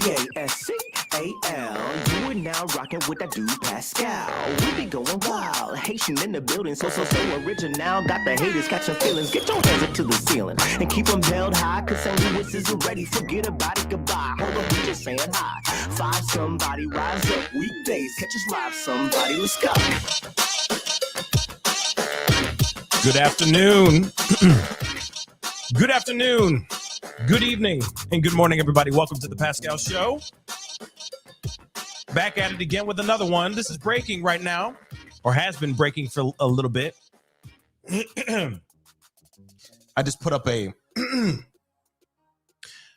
Pascal. You are now rocking with that dude Pascal. We be going wild, Haitian in the building, so original. Got the haters catching feelings. Get your hands up to the ceiling and keep them held high, cause St. Louis isn't ready. Forget about it, goodbye. Hold up, we just saying hi. Five somebody, rise up weekdays. Catch us live, somebody, let's go. Good afternoon. Good afternoon. Good evening and good morning, everybody. Welcome to the Pascal Show. Back at it again with another one. This is breaking right now, or has been breaking for a little bit. I just put up a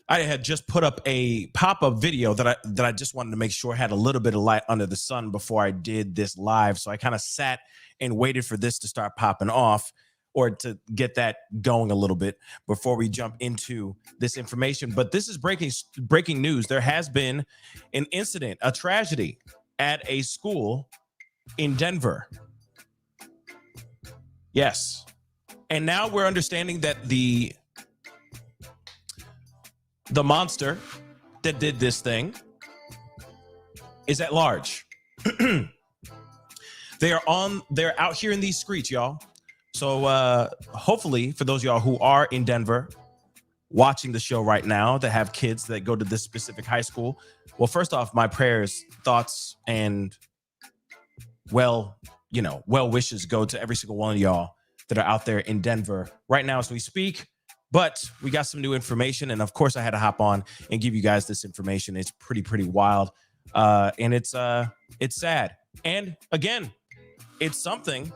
I had just put up a pop-up video that I just wanted to make sure had a little bit of light under the sun before I did this live. So I kind of sat and waited for this to start popping off, or to get that going a little bit before we jump into this information. But this is breaking news. There has been an incident, a tragedy at a school in Denver. Yes. And now we're understanding that the monster that did this thing is at large. They're out here in these streets, y'all. So hopefully, for those of y'all who are in Denver watching the show right now that have kids that go to this specific high school, well, first off, my prayers, thoughts, and well wishes go to every single one of y'all that are out there in Denver right now as we speak. But we got some new information, and of course, I had to hop on and give you guys this information. It's pretty wild, and it's sad. And again, it is something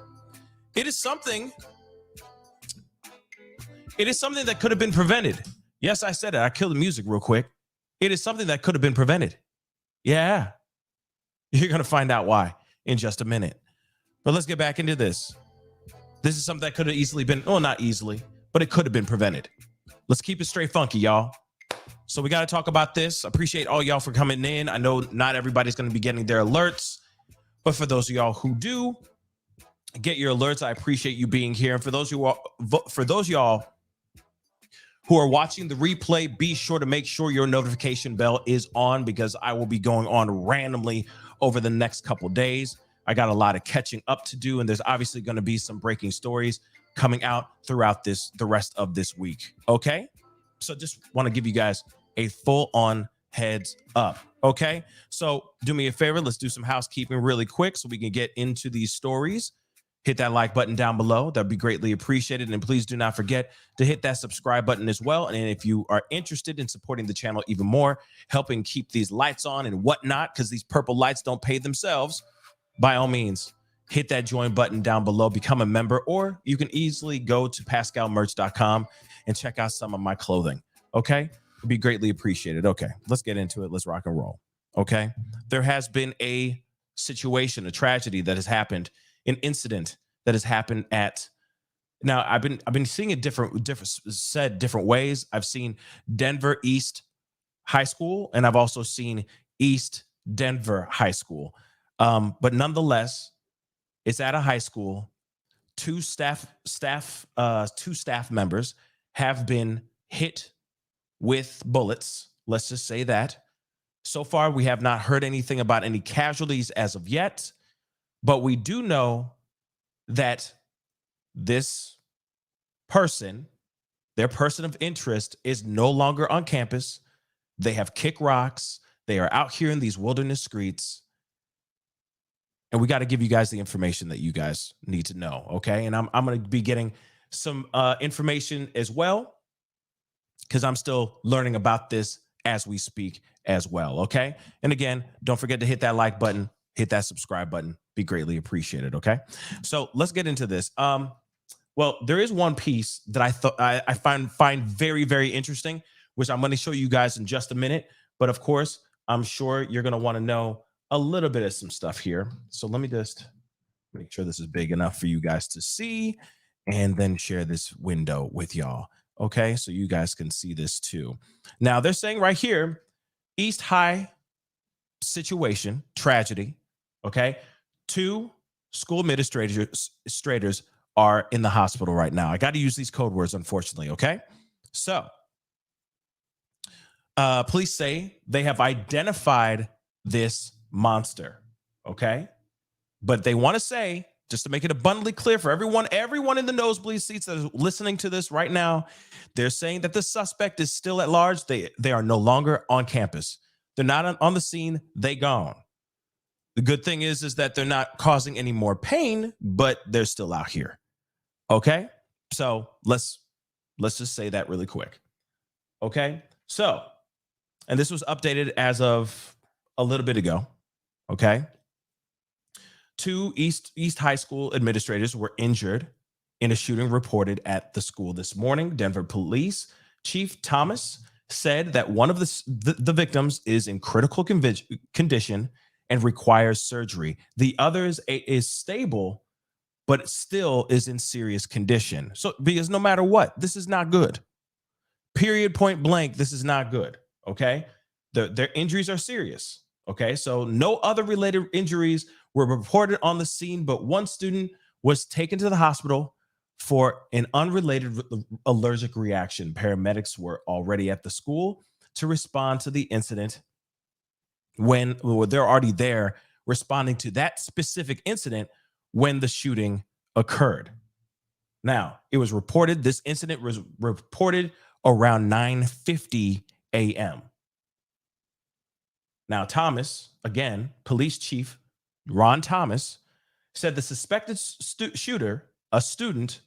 that could have been prevented. Yes, I said it. I killed the music real quick. It is something that could have been prevented. Yeah. You're going to find out why in just a minute. But let's get back into this. This is something that could have easily been, well, not easily, but it could have been prevented. Let's keep it straight funky, y'all. So we got to talk about this. Appreciate all y'all for coming in. I know not everybody's going to be getting their alerts, but for those of y'all who do get your alerts, I appreciate you being here. And for those y'all who are watching the replay, be sure to make sure your notification bell is on, because I will be going on randomly over the next couple days. I got a lot of catching up to do, and there's obviously going to be some breaking stories coming out throughout the rest of this week. Okay? So just want to give you guys a full-on heads up. Okay? So do me a favor. Let's do some housekeeping really quick so we can get into these stories. Hit that like button down below. That'd be greatly appreciated. And please do not forget to hit that subscribe button as well. And if you are interested in supporting the channel even more, helping keep these lights on and whatnot, because these purple lights don't pay themselves, by all means, hit that join button down below, become a member, or you can easily go to pascalmerch.com and check out some of my clothing. Okay? It'd be greatly appreciated. Okay, let's get into it. Let's rock and roll. Okay? There has been a situation, a tragedy that has happened, an incident that has happened at, now I've been seeing it different ways. I've seen Denver East High School, and I've also seen East Denver High School. But nonetheless, it's at a high school. Two staff members have been hit with bullets. Let's just say that. So far, we have not heard anything about any casualties as of yet. But we do know that this person, their person of interest, is no longer on campus. They have kicked rocks. They are out here in these wilderness streets. And we got to give you guys the information that you guys need to know, okay? And I'm going to be getting some information as well, because I'm still learning about this as we speak as well, okay? And again, don't forget to hit that like button, hit that subscribe button. Be greatly appreciated, okay? So let's get into this. Well, there is one piece that I find very, very interesting, which I'm going to show you guys in just a minute. But of course, I'm sure you're going to want to know a little bit of some stuff here. So let me just make sure this is big enough for you guys to see, and then share this window with y'all, okay? So you guys can see this too. Now, they're saying right here, East High situation, tragedy, okay? 2 school administrators are in the hospital right now. I got to use these code words, unfortunately, okay? So Police say they have identified this monster. Okay. But they want to say, just to make it abundantly clear for everyone in the nosebleed seats that is listening to this right now, they're saying that the suspect is still at large. They are no longer on campus. They're not on the scene. They gone. The good thing is that they're not causing any more pain, but they're still out here. Okay? So let's just say that really quick. Okay? So, and this was updated as of a little bit ago. Okay? 2 East High School administrators were injured in a shooting reported at the school this morning. Denver Police Chief Thomas said that one of the victims is in critical condition and requires surgery. The other is stable, but still is in serious condition. So, because no matter what, this is not good. Period, point blank, this is not good. Okay? Their injuries are serious. Okay? So no other related injuries were reported on the scene, but one student was taken to the hospital for an unrelated allergic reaction. Paramedics were already at the school to respond to the incident when they're already there responding to that specific incident when the shooting occurred. Now, it was reported, this incident was reported around 9:50 a.m. Now, Thomas, again, police chief Ron Thomas, said the suspected shooter, a student,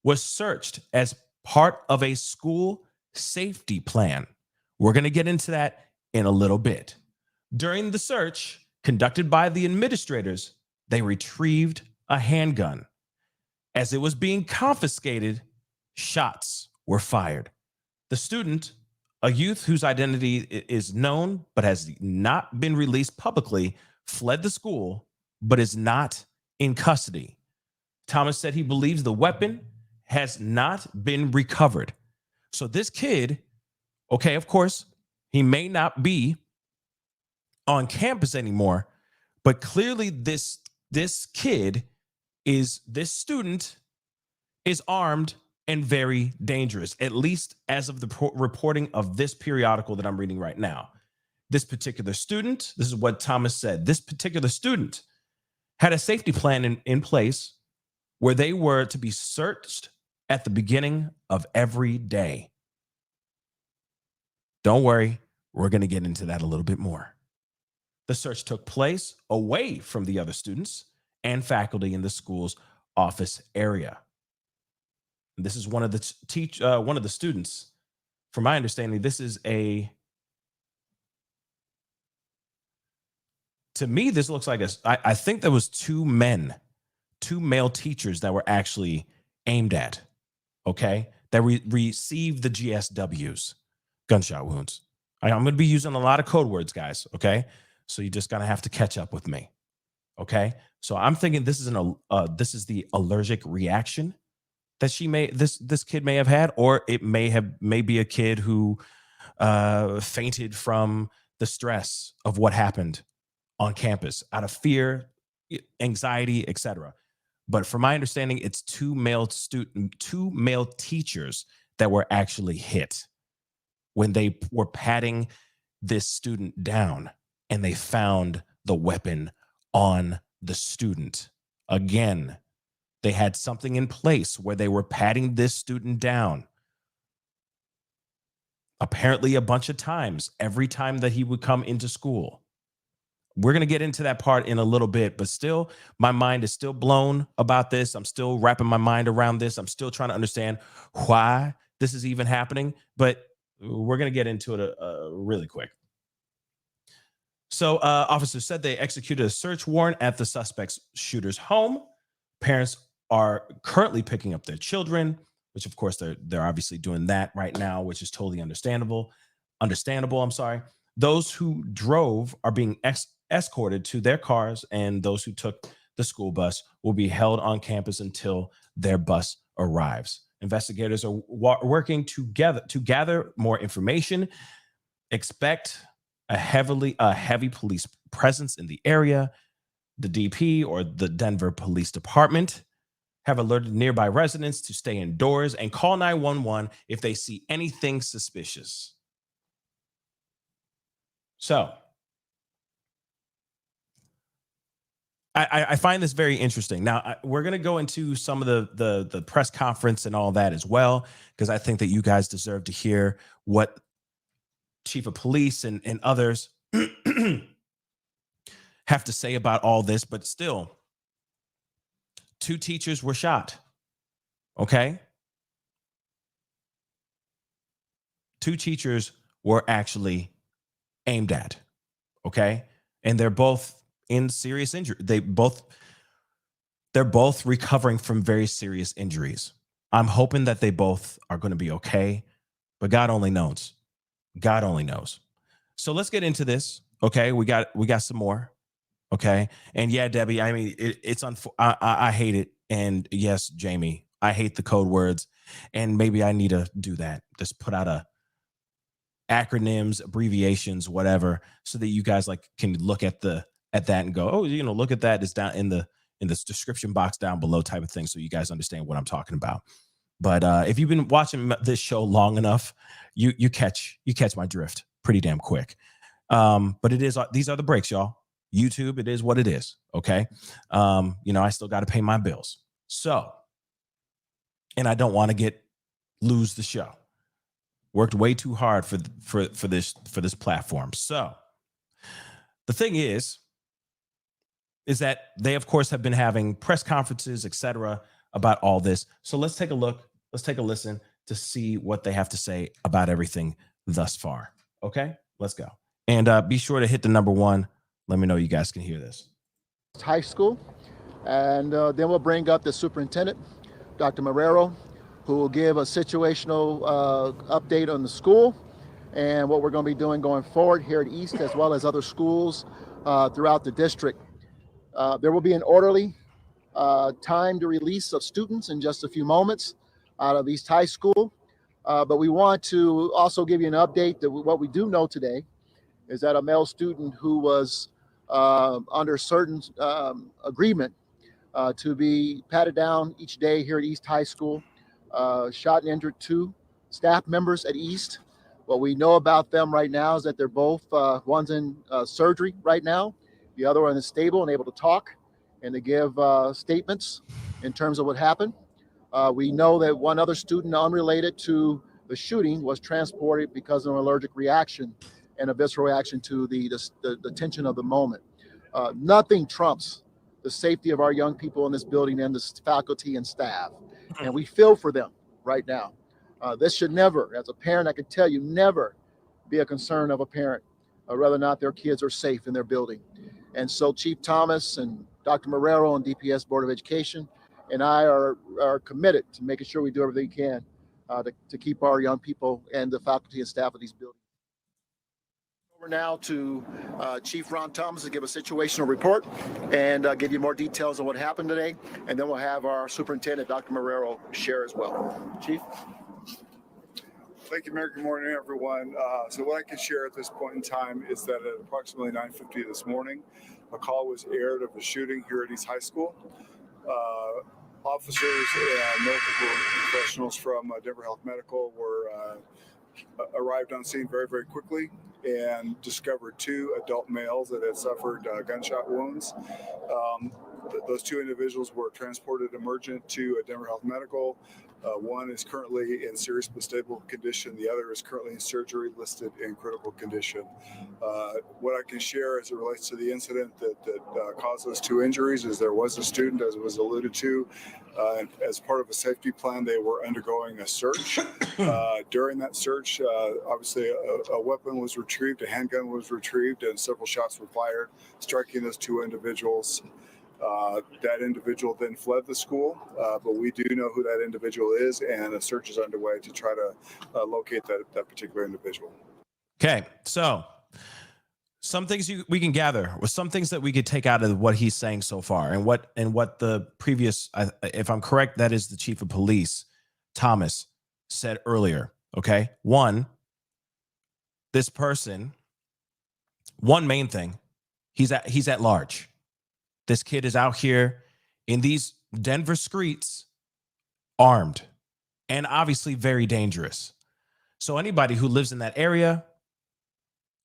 was searched as part of a school safety plan. We're going to get into that in a little bit. During the search conducted by the administrators, they retrieved a handgun. As it was being confiscated, shots were fired. The student, a youth whose identity is known but has not been released publicly, fled the school but is not in custody. Thomas said he believes the weapon has not been recovered. So this kid, okay, of course, he may not be on campus anymore, but clearly this student is armed and very dangerous, at least as of the reporting of this periodical that I'm reading right now. This particular student, this is what Thomas said, this particular student had a safety plan in place where they were to be searched at the beginning of every day. Don't worry, we're going to get into that a little bit more. The search took place away from the other students and faculty in the school's office area. And this is one of the students. From my understanding, to me, this looks like I think there was two male teachers that were actually aimed at, okay, that received the GSWs, gunshot wounds. I'm going to be using a lot of code words, guys, okay? So you're just going to have to catch up with me, okay? So I'm thinking this is the allergic reaction that this kid may have had, or it may be a kid who fainted from the stress of what happened on campus out of fear, anxiety, etc. But from my understanding, it's two male teachers that were actually hit when they were patting this student down and they found the weapon on the student. Again, they had something in place where they were patting this student down. Apparently a bunch of times, every time that he would come into school. We're going to get into that part in a little bit, but still, my mind is still blown about this. I'm still wrapping my mind around this. I'm still trying to understand why this is even happening, but we're going to get into it really quick. So officers said they executed a search warrant at the suspect's shooter's home. Parents are currently picking up their children, which of course they're obviously doing that right now, which is totally understandable. I'm sorry. Those who drove are being escorted to their cars, and those who took the school bus will be held on campus until their bus arrives. Investigators are working together to gather more information. Expect a heavy police presence in the area. The DP, or the Denver Police Department, have alerted nearby residents to stay indoors and call 911 if they see anything suspicious. So I find this very interesting. Now we're going to go into some of the press conference and all that as well, because I think that you guys deserve to hear what chief of police and others have to say about all this. But still, 2 teachers were shot. Okay. 2 teachers were actually aimed at. Okay. And they're both in serious injury. They're both recovering from very serious injuries. I'm hoping that they both are going to be okay, but God only knows. God only knows. So let's get into this. Okay. We got some more. Okay. And yeah, Debbie, I mean, I hate it. And yes, Jamie, I hate the code words. And maybe I need to do that. Just put out acronyms, abbreviations, whatever, so that you guys can look at that and go, oh, look at that. It's down in the description box down below, type of thing, so you guys understand what I'm talking about. But if you've been watching this show long enough, you catch my drift pretty damn quick. But these are the breaks, y'all. YouTube, it is what it is. Okay. I still got to pay my bills. So, and I don't want to lose the show. Worked way too hard for this platform. So the thing is that they, of course, have been having press conferences, etc., about all this. So let's take a look. Let's take a listen to see what they have to say about everything thus far. Okay, let's go. And be sure to hit the number 1. Let me know you guys can hear this. High school, and then we'll bring up the superintendent, Dr. Marrero, who will give a situational update on the school and what we're going to be doing going forward here at East, as well as other schools throughout the district. There will be an orderly timed release of students in just a few moments out of East High School. But we want to also give you an update that what we do know today is that a male student who was under certain agreement to be patted down each day here at East High School, shot and injured 2 staff members at East. What we know about them right now is that they're both, one's in surgery right now, the other one is stable and able to talk and to give statements in terms of what happened. We know that one other student unrelated to the shooting was transported because of an allergic reaction and a visceral reaction to the tension of the moment. Nothing trumps the safety of our young people in this building and the faculty and staff. And we feel for them right now. This should never, as a parent, I can tell you, never be a concern of a parent, whether or not their kids are safe in their building. And so Chief Thomas and Dr. Marrero and DPS Board of Education and I are committed to making sure we do everything we can to keep our young people and the faculty and staff of these buildings. Over now to Chief Ron Thomas to give a situational report and give you more details on what happened today. And then we'll have our superintendent, Dr. Marrero, share as well. Chief? Thank you, Mayor. Good morning, everyone. So what I can share at this point in time is that at approximately 9:50 this morning, a call was aired of a shooting here at East High School. Officers and medical professionals from Denver Health Medical arrived on scene very, very quickly and discovered 2 adult males that had suffered gunshot wounds. Those 2 individuals were transported emergent to Denver Health Medical. One is currently in serious but stable condition. The other is currently in surgery, listed in critical condition. What I can share as it relates to the incident that caused those 2 injuries is there was a student, as was alluded to, and as part of a safety plan, they were undergoing a search. During that search, obviously a weapon was retrieved, a handgun was retrieved, and several shots were fired, striking those 2 individuals. That individual then fled the school, but we do know who that individual is, and a search is underway to try to locate that particular individual. Okay, so some things we can gather, with some things that we could take out of what he's saying so far, and what the previous, if I'm correct, that is the chief of police, Thomas, said earlier. Okay, one main thing, he's at large. This kid is out here in these Denver streets, armed, and obviously very dangerous. So anybody who lives in that area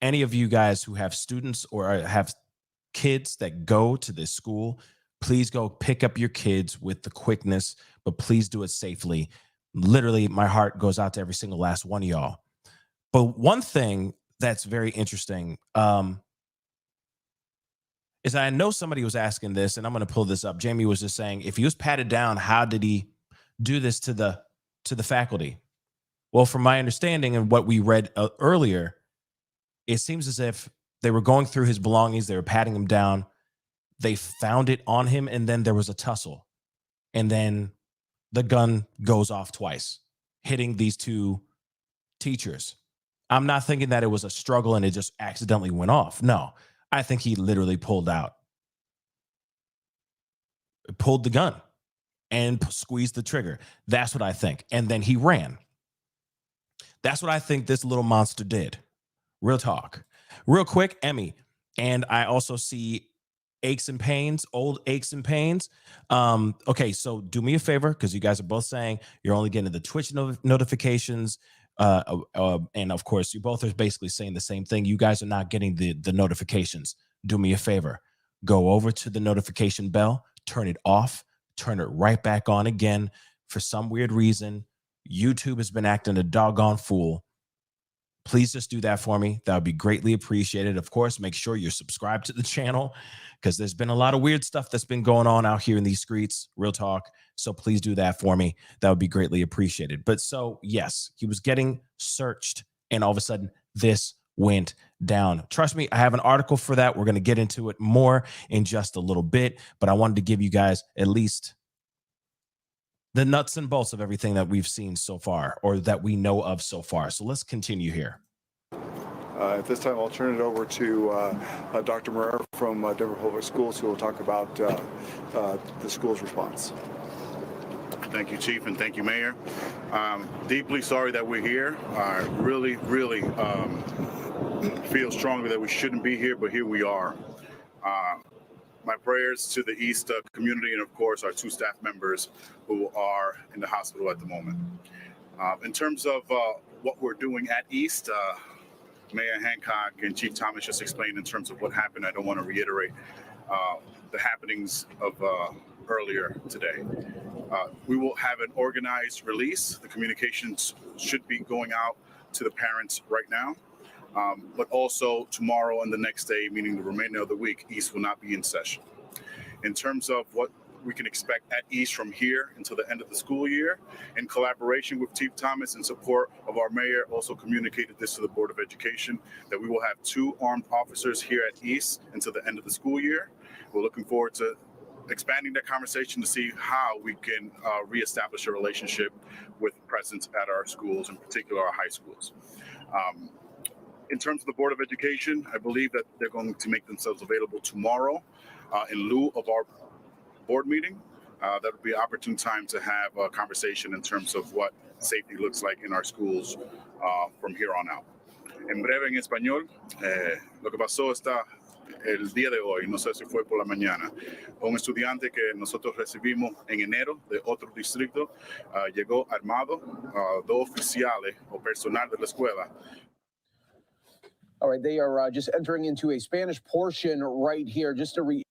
any of you guys who have students or have kids that go to this school, please go pick up your kids with the quickness, but please do it safely. Literally, my heart goes out to every single last one of y'all. But one thing that's very interesting is I know somebody was asking this, and I'm going to pull this up. Jamie was just saying, if he was patted down, how did he do this to the faculty? Well, from my understanding and what we read earlier, it seems as if they were going through his belongings, they were patting him down, they found it on him, and then there was a tussle. And then the gun goes off twice, hitting these two teachers. I'm not thinking that it was a struggle and it just accidentally went off. No, I think he literally pulled the gun and squeezed the trigger. That's what I think. And then he ran. That's what I think this little monster did. Real talk. Real quick, Emmy. And I also see aches and pains, old aches and pains. Okay, so do me a favor, because you guys are both saying you're only getting the Twitch notifications. And of course, you both are basically saying the same thing. You guys are not getting the notifications. Do me a favor. Go over to the notification bell, turn it off, turn it right back on again. For some weird reason, YouTube has been acting a doggone fool. Please just do that for me. That would be greatly appreciated. Of course, make sure you're subscribed to the channel, because there's been a lot of weird stuff that's been going on out here in these streets. Real talk. So please do that for me. That would be greatly appreciated. But so, yes, he was getting searched, and all of a sudden this went down. Trust me, I have an article for that. We're going to get into it more in just a little bit, but I wanted to give you guys at least the nuts and bolts of everything that we've seen so far, or that we know of so far. So let's continue here. At this time, I'll turn it over to Dr. Marrero from Denver Public Schools, who will talk about the school's response. Thank you, Chief, and thank you, Mayor. Deeply sorry that we're here. I really feel strongly that we shouldn't be here, but here we are. My prayers to the East community, and of course our two staff members who are in the hospital at the moment. In terms of what we're doing at East, Mayor Hancock and Chief Thomas just explained in terms of what happened. I don't want to reiterate the happenings of earlier today. We will have an organized release. The communications should be going out to the parents right now. But also tomorrow and the next day, meaning the remainder of the week, East will not be in session. In terms of what we can expect at East from here until the end of the school year, in collaboration with Chief Thomas and support of our mayor, also communicated this to the Board of Education, that we will have 2 armed officers here at East until the end of the school year. We're looking forward to expanding that conversation to see how we can reestablish a relationship with presence at our schools, in particular our high schools. In terms of the Board of Education, I believe that they're going to make themselves available tomorrow in lieu of our board meeting. That would be an opportune time to have a conversation in terms of what safety looks like in our schools from here on out. En breve, en español, lo que pasó está el día de hoy, no sé si fue por la mañana, un estudiante que nosotros recibimos en enero de otro distrito llegó armado, 2 oficiales o personal de la escuela. All right, they are just entering into a Spanish portion right here, just to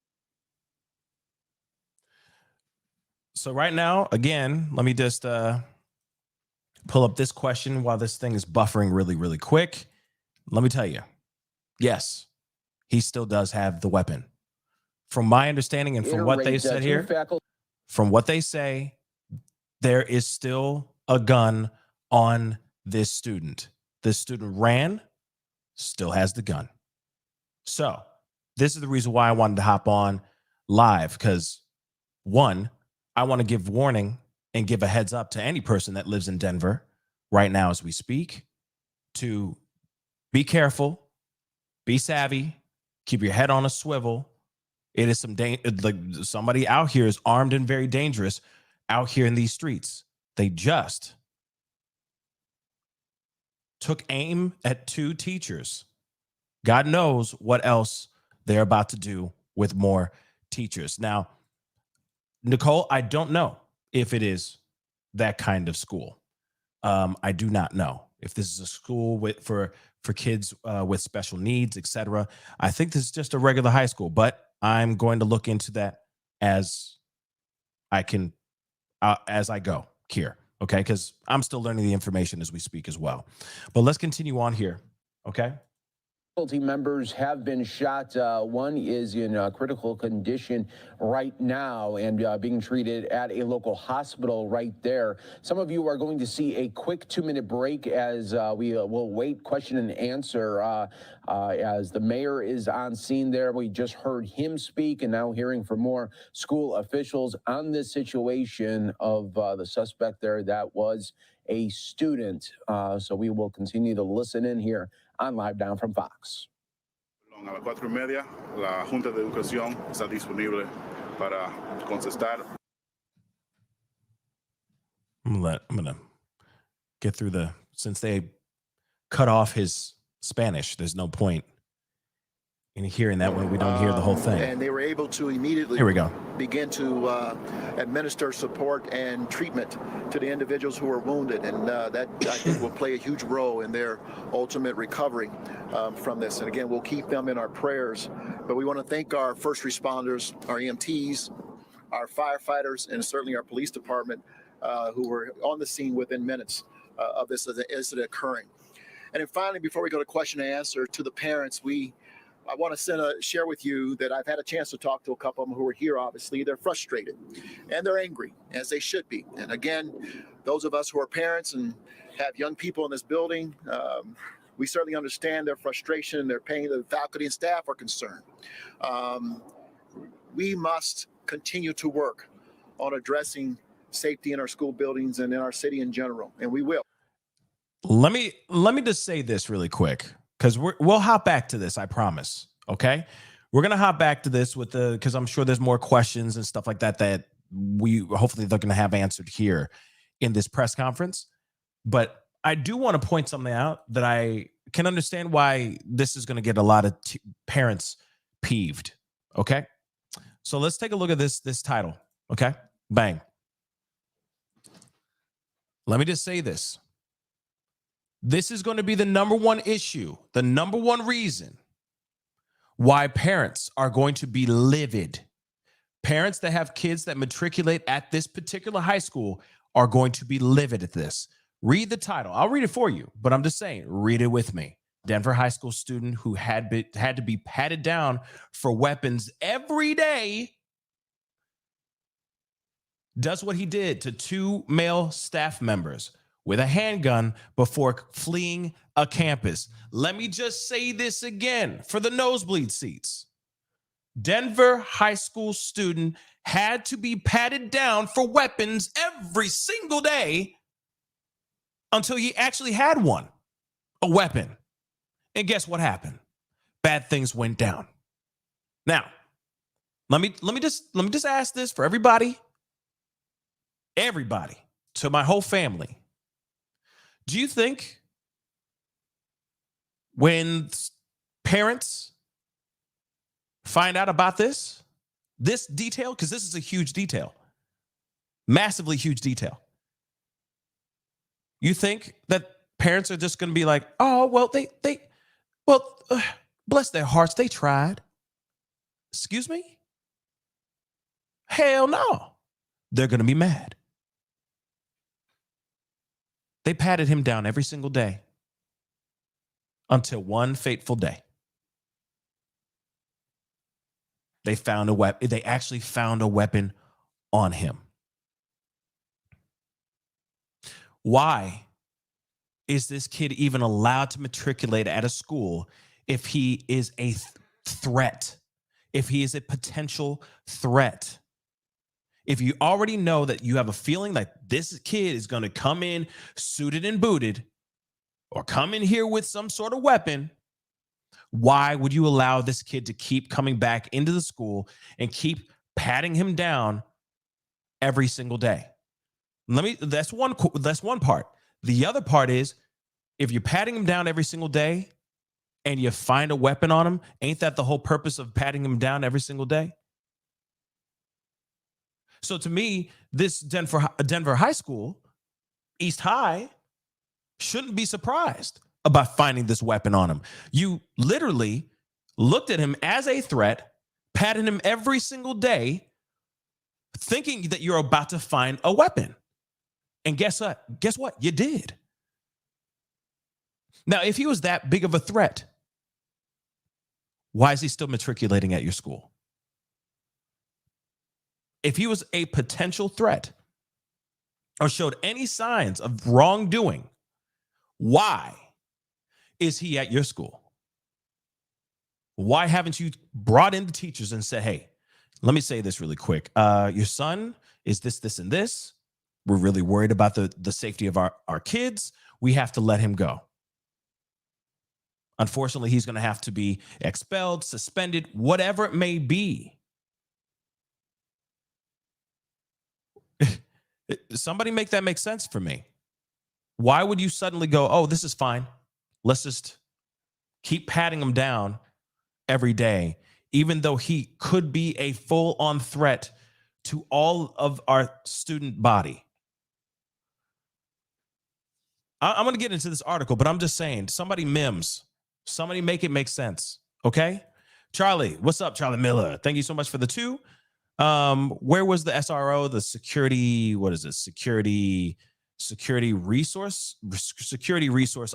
So right now, again, let me just pull up this question while this thing is buffering really quick. Let me tell you, yes, he still does have the weapon. From my understanding and from what they said here, from what they say, there is still a gun on this student. This student ran, still has the gun. So this is the reason why I wanted to hop on live, because 1, I want to give warning and give a heads up to any person that lives in Denver right now as we speak to be careful, be savvy, keep your head on a swivel. It is somebody out here is armed and very dangerous out here in these streets. They just took aim at 2 teachers. God knows what else they're about to do with more teachers. Now, Nicole, I don't know if it is that kind of school. I do not know. if this is a school for kids with special needs, etc. I think this is just a regular high school, but I'm going to look into that as I go here, okay? Because I'm still learning the information as we speak as well. But let's continue on here, okay? Faculty members have been shot. One is in critical condition right now and being treated at a local hospital right there. Some of you are going to see a quick 2-minute break as we will wait question and answer as the mayor is on scene there. We just heard him speak and now hearing from more school officials on this situation of the suspect there that was a student. So we will continue to listen in here on Live Down from Fox. A las 4:30, la Junta de Educación está disponible para contestar. I'm gonna get through since they cut off his Spanish, there's no point in hearing that when we don't hear the whole thing. And they were able to immediately Here we go. begin to administer support and treatment to the individuals who were wounded. And that, I think, will play a huge role in their ultimate recovery from this. And again, we'll keep them in our prayers. But we want to thank our first responders, our EMTs, our firefighters, and certainly our police department who were on the scene within minutes of this incident occurring. And then finally, before we go to question and answer, to the parents, I want to share with you that I've had a chance to talk to a couple of them who are here. Obviously, they're frustrated and they're angry, as they should be. And again, those of us who are parents and have young people in this building, we certainly understand their frustration, their pain. The faculty and staff are concerned. We must continue to work on addressing safety in our school buildings and in our city in general, and we will. Let me just say this really quick, because we'll hop back to this, I promise. Okay, we're gonna hop back to this because I'm sure there's more questions and stuff like that hopefully they're gonna have answered here in this press conference. But I do want to point something out that I can understand why this is gonna get a lot of parents peeved. Okay, so let's take a look at this title. Okay, bang. Let me just say this. This is going to be the number one issue, the number one reason why parents are going to be livid. Parents that have kids that matriculate at this particular high school are going to be livid at this. Read the title. I'll read it for you, but I'm just saying, read it with me. Denver high school student who had to be patted down for weapons every day does what he did to 2 male staff members with a handgun before fleeing a campus. Let me just say this again for the nosebleed seats. Denver high school student had to be patted down for weapons every single day until he actually had one, a weapon. And guess what happened? Bad things went down. Now, let me just ask this for everybody, to my whole family. Do you think when parents find out about this detail, because this is a huge detail, massively huge detail, you think that parents are just going to be like, oh, well, bless their hearts, they tried. Excuse me? Hell no. They're going to be mad. They patted him down every single day until one fateful day. They found a weapon. They actually found a weapon on him. Why is this kid even allowed to matriculate at a school if he is a threat? If he is a potential threat? If you already know that you have a feeling that this kid is going to come in suited and booted or come in here with some sort of weapon, why would you allow this kid to keep coming back into the school and keep patting him down every single day? That's one part. The other part is, if you're patting him down every single day and you find a weapon on him, ain't that the whole purpose of patting him down every single day? So to me, this Denver High School, East High, shouldn't be surprised about finding this weapon on him. You literally looked at him as a threat, patted him every single day, thinking that you're about to find a weapon. And guess what? Guess what? You did. Now, if he was that big of a threat, why is he still matriculating at your school? If he was a potential threat or showed any signs of wrongdoing, why is he at your school? Why haven't you brought in the teachers and said, hey, let me say this really quick. Your son is this, this, and this. We're really worried about the safety of our kids. We have to let him go. Unfortunately, he's going to have to be expelled, suspended, whatever it may be. Somebody make that make sense for me. Why would you suddenly go, oh, this is fine. Let's just keep patting him down every day, even though he could be a full-on threat to all of our student body. I'm going to get into this article, but I'm just saying, somebody make it make sense. Okay. Charlie, what's up? Charlie Miller. Thank you so much for the 2. Where was the SRO, the security, what is it? Security resource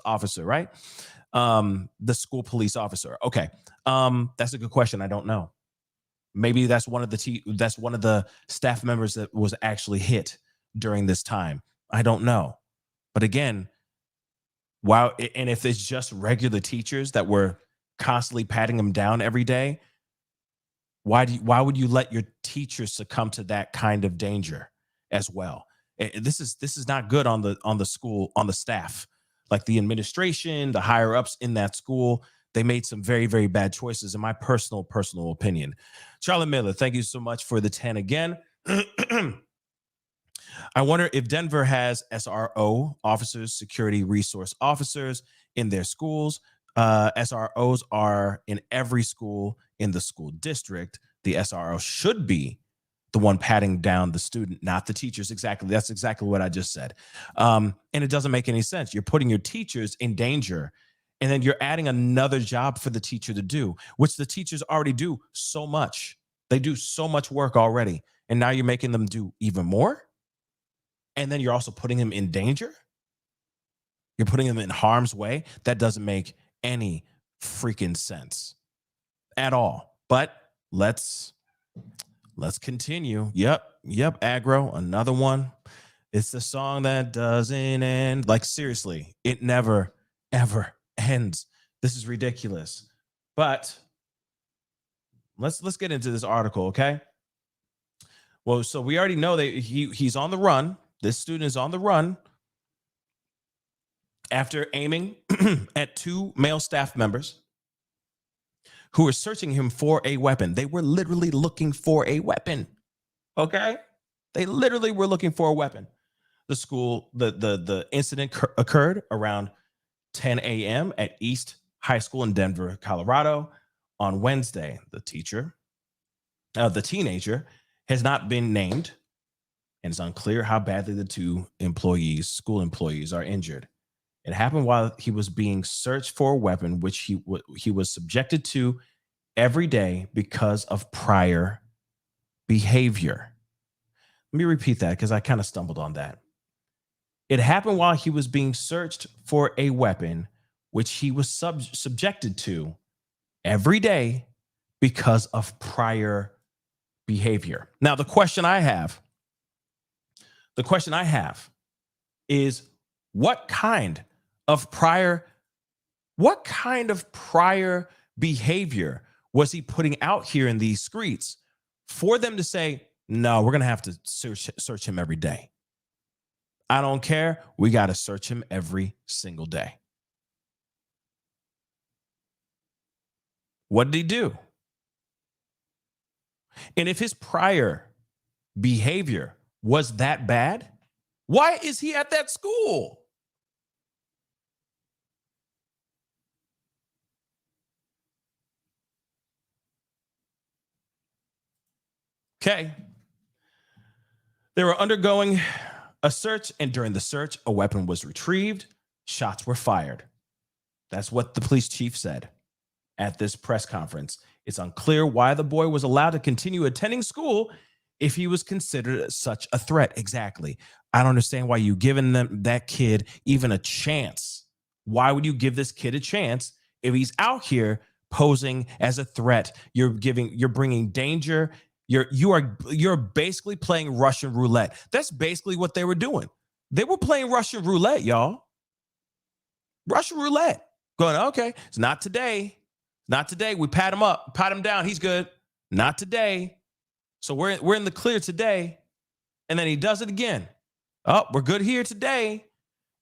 officer, right? The school police officer. Okay. That's a good question. I don't know. Maybe that's one of the staff members that was actually hit during this time. I don't know. But again, wow. And if it's just regular teachers that were constantly patting them down every day, why would you let your teachers succumb to that kind of danger as well? This is not good on the school, on the staff, like the administration, the higher ups in that school. They made some very, very bad choices, in my personal opinion. Charlie Miller, thank you so much for the 10 again. I wonder if Denver has SRO officers, security resource officers in their schools. SROs are in every school in the school district. The SRO should be the one patting down the student, not the teachers. Exactly. That's exactly what I just said. And it doesn't make any sense. You're putting your teachers in danger, and then you're adding another job for the teacher to do, which the teachers already do so much. They do so much work already. And now you're making them do even more. And then you're also putting them in danger. You're putting them in harm's way. That doesn't make any freaking sense at all. But let's continue. Yep, aggro, another one. It's the song that doesn't end. Like, seriously, it never, ever ends. This is ridiculous. But let's get into this article, okay? Well, so we already know that he's on the run. This student is on the run after aiming at 2 male staff members who were searching him for a weapon. They were literally looking for a weapon. Okay? They literally were looking for a weapon. The incident occurred around 10 a.m. at East High School in Denver, Colorado on Wednesday. The teenager has not been named, and it's unclear how badly the 2 school employees are injured. It happened while he was being searched for a weapon, which he was subjected to every day because of prior behavior. Let me repeat that because I kind of stumbled on that. It happened while he was being searched for a weapon, which he was subjected to every day because of prior behavior. Now, the question I have is, what kind of prior behavior was he putting out here in these streets for them to say, no, we're going to have to search him every day? I don't care. We got to search him every single day. What did he do? And if his prior behavior was that bad, why is he at that school? Okay. They were undergoing a search, and during the search, a weapon was retrieved. shots were fired. That's what the police chief said at this press conference. It's unclear why the boy was allowed to continue attending school if he was considered such a threat. Exactly. I don't understand why you giving that kid even a chance. Why would you give this kid a chance if he's out here posing as a threat? You're bringing danger. You're basically playing Russian roulette. That's basically what they were doing. They were playing Russian roulette, y'all. Russian roulette. Going, okay, it's not today. Not today. We pat him up, pat him down. He's good. Not today. So we're in the clear today. And then he does it again. Oh, we're good here today.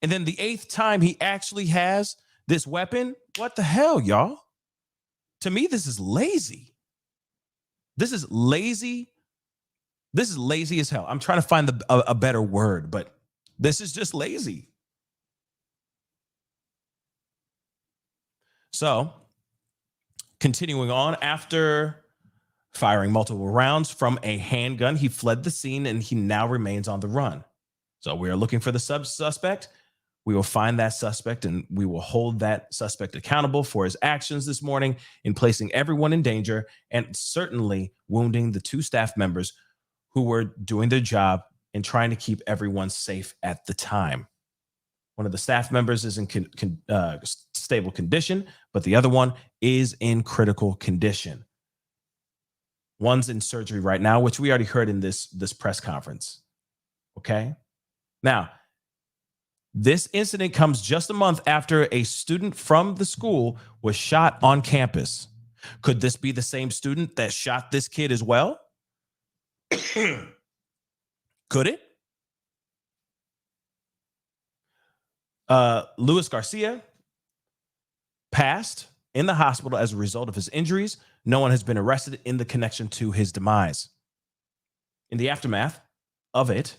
And then the 8th time he actually has this weapon. What the hell, y'all? To me, this is lazy. This is lazy. This is lazy as hell. I'm trying to find a better word, but this is just lazy. So, continuing on, after firing multiple rounds from a handgun, he fled the scene and he now remains on the run. So we are looking for the suspect. We will find that suspect and we will hold that suspect accountable for his actions this morning in placing everyone in danger and certainly wounding the 2 staff members who were doing their job and trying to keep everyone safe at the time. One of the staff members is in stable condition, but the other one is in critical condition. One's in surgery right now, which we already heard in this press conference. Okay. Now, this incident comes just a month after a student from the school was shot on campus. Could this be the same student that shot this kid as well? Could it? Luis Garcia passed in the hospital as a result of his injuries. No one has been arrested in the connection to his demise. In the aftermath of it,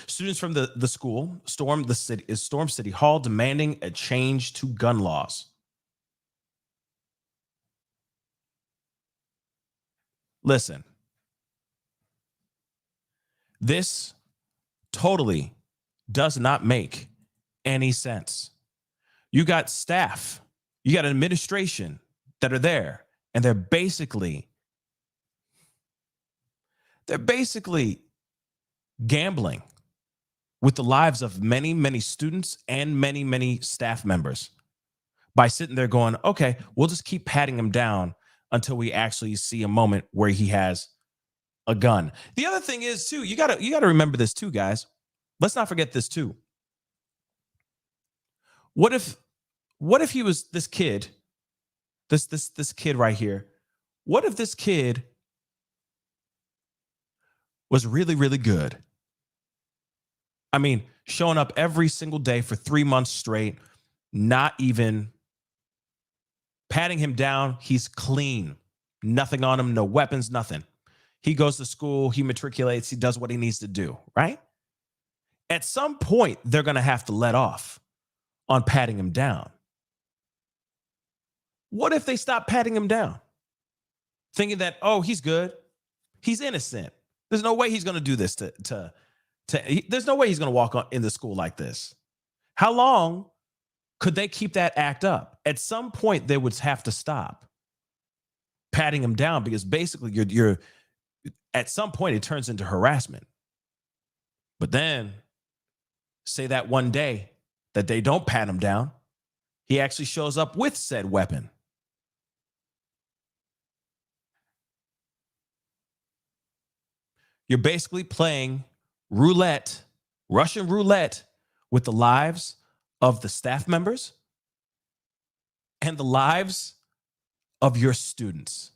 students from the school stormed City Hall demanding a change to gun laws. Listen, this totally does not make any sense. You got staff, you got administration that are there, and they're basically gambling with the lives of many, many students and many, many staff members by sitting there going, okay, we'll just keep patting him down until we actually see a moment where he has a gun. The other thing is, too, you gotta remember this, too, guys. Let's not forget this, too. What if he was this kid, this kid right here? What if this kid was really, really good? I mean, showing up every single day for 3 months straight, not even patting him down. He's clean. Nothing on him, no weapons, nothing. He goes to school, he matriculates, he does what he needs to do, right? At some point, they're going to have to let off on patting him down. What if they stop patting him down? Thinking that, oh, he's good. He's innocent. There's no way he's going to do this there's no way he's going to walk in the school like this. How long could they keep that act up? At some point, they would have to stop patting him down because basically you're at some point it turns into harassment. But then say that one day that they don't pat him down, he actually shows up with said weapon. You're basically playing roulette, Russian roulette, with the lives of the staff members and the lives of your students.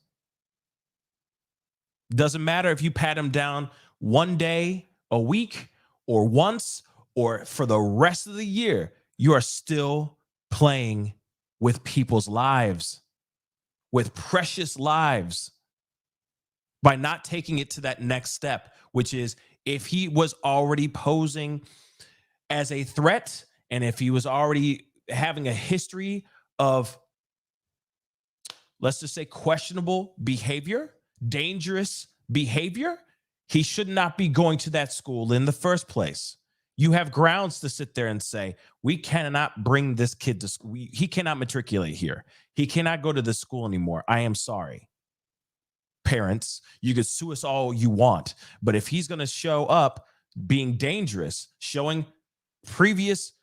Doesn't matter if you pat them down one day a week or once or for the rest of the year, you are still playing with people's lives, with precious lives, by not taking it to that next step, which is if he was already posing as a threat and if he was already having a history of, let's just say, questionable behavior, dangerous behavior, he should not be going to that school in the first place. you have grounds to sit there and say, we cannot bring this kid to school. He cannot matriculate here. He cannot go to this school anymore. I am sorry. Parents, you can sue us all you want, but if he's going to show up being dangerous, showing previous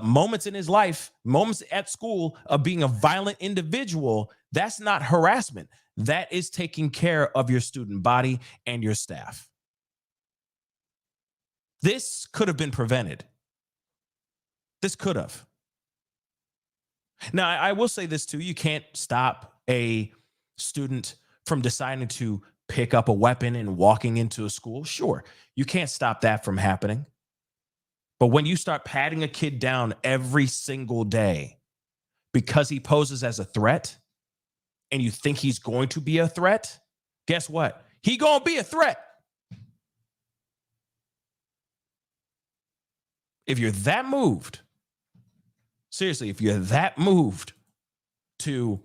moments in his life, moments at school of being a violent individual, that's not harassment. That is taking care of your student body and your staff. This could have been prevented. This could have. Now, I will say this too. You can't stop a student from deciding to pick up a weapon and walking into a school. Sure, you can't stop that from happening. But when you start patting a kid down every single day because he poses as a threat and you think he's going to be a threat, guess what? He gonna be a threat. If you're that moved, seriously, if you're that moved to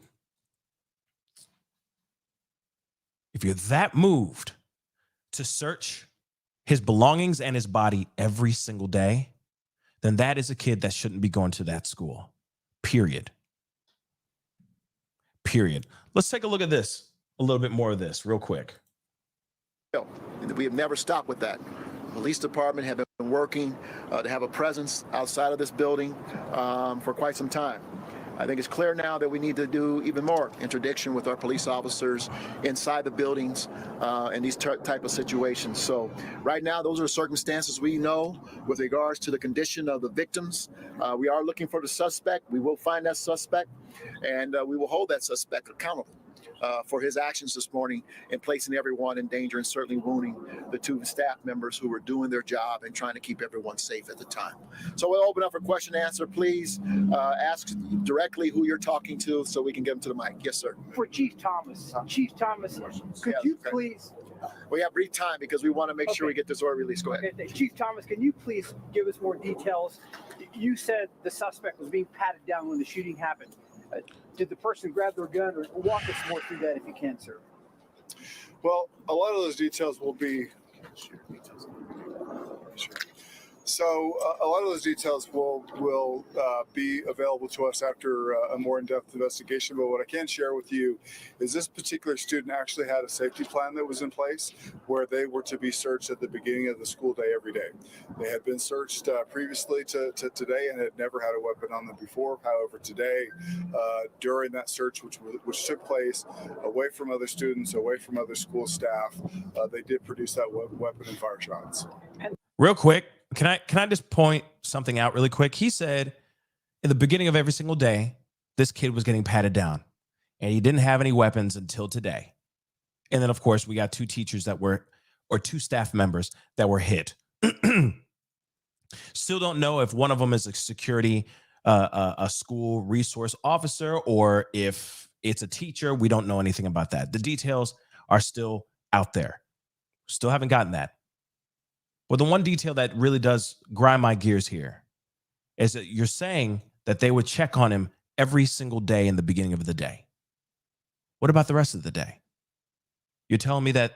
search his belongings and his body every single day, then that is a kid that shouldn't be going to that school. Period. Let's take a look at this, a little bit more of this real quick. We have never stopped with that. The police department have been working to have a presence outside of this building for quite some time. I think it's clear now that we need to do even more interdiction with our police officers inside the buildings in these type of situations. So right now, those are circumstances we know with regards to the condition of the victims. We are looking for the suspect. We will find that suspect, and we will hold that suspect accountable for his actions this morning in placing everyone in danger and certainly wounding the two staff members who were doing their job and trying to keep everyone safe at the time. So we'll open up for question and answer. Please ask directly who you're talking to so we can get them to the mic. Yes, sir. For Chief Thomas. Chief Thomas, could you please... We have brief time because we want to make sure we get this order released. Go ahead. Okay, Chief Thomas, can you please give us more details? You said the suspect was being patted down when the shooting happened. Did the person grab their gun, or walk us more through that if you can, sir? Well, a lot of those details will be. So a lot of those details will be available to us after a more in-depth investigation. But what I can share with you is this particular student actually had a safety plan that was in place where they were to be searched at the beginning of the school day every day. They had been searched previously to today and had never had a weapon on them before. However, today, during that search, which took place away from other students, away from other school staff, they did produce that weapon and fire shots. Real quick, can I just point something out really quick? He said in the beginning of every single day, this kid was getting patted down and he didn't have any weapons until today. And then, of course, we got two teachers or two staff members that were hit. Still don't know if one of them is a security, a school resource officer, or if it's a teacher. We don't know anything about that. The details are still out there. Still haven't gotten that. Well, the one detail that really does grind my gears here is that you're saying that they would check on him every single day in the beginning of the day. What about the rest of the day? You're telling me that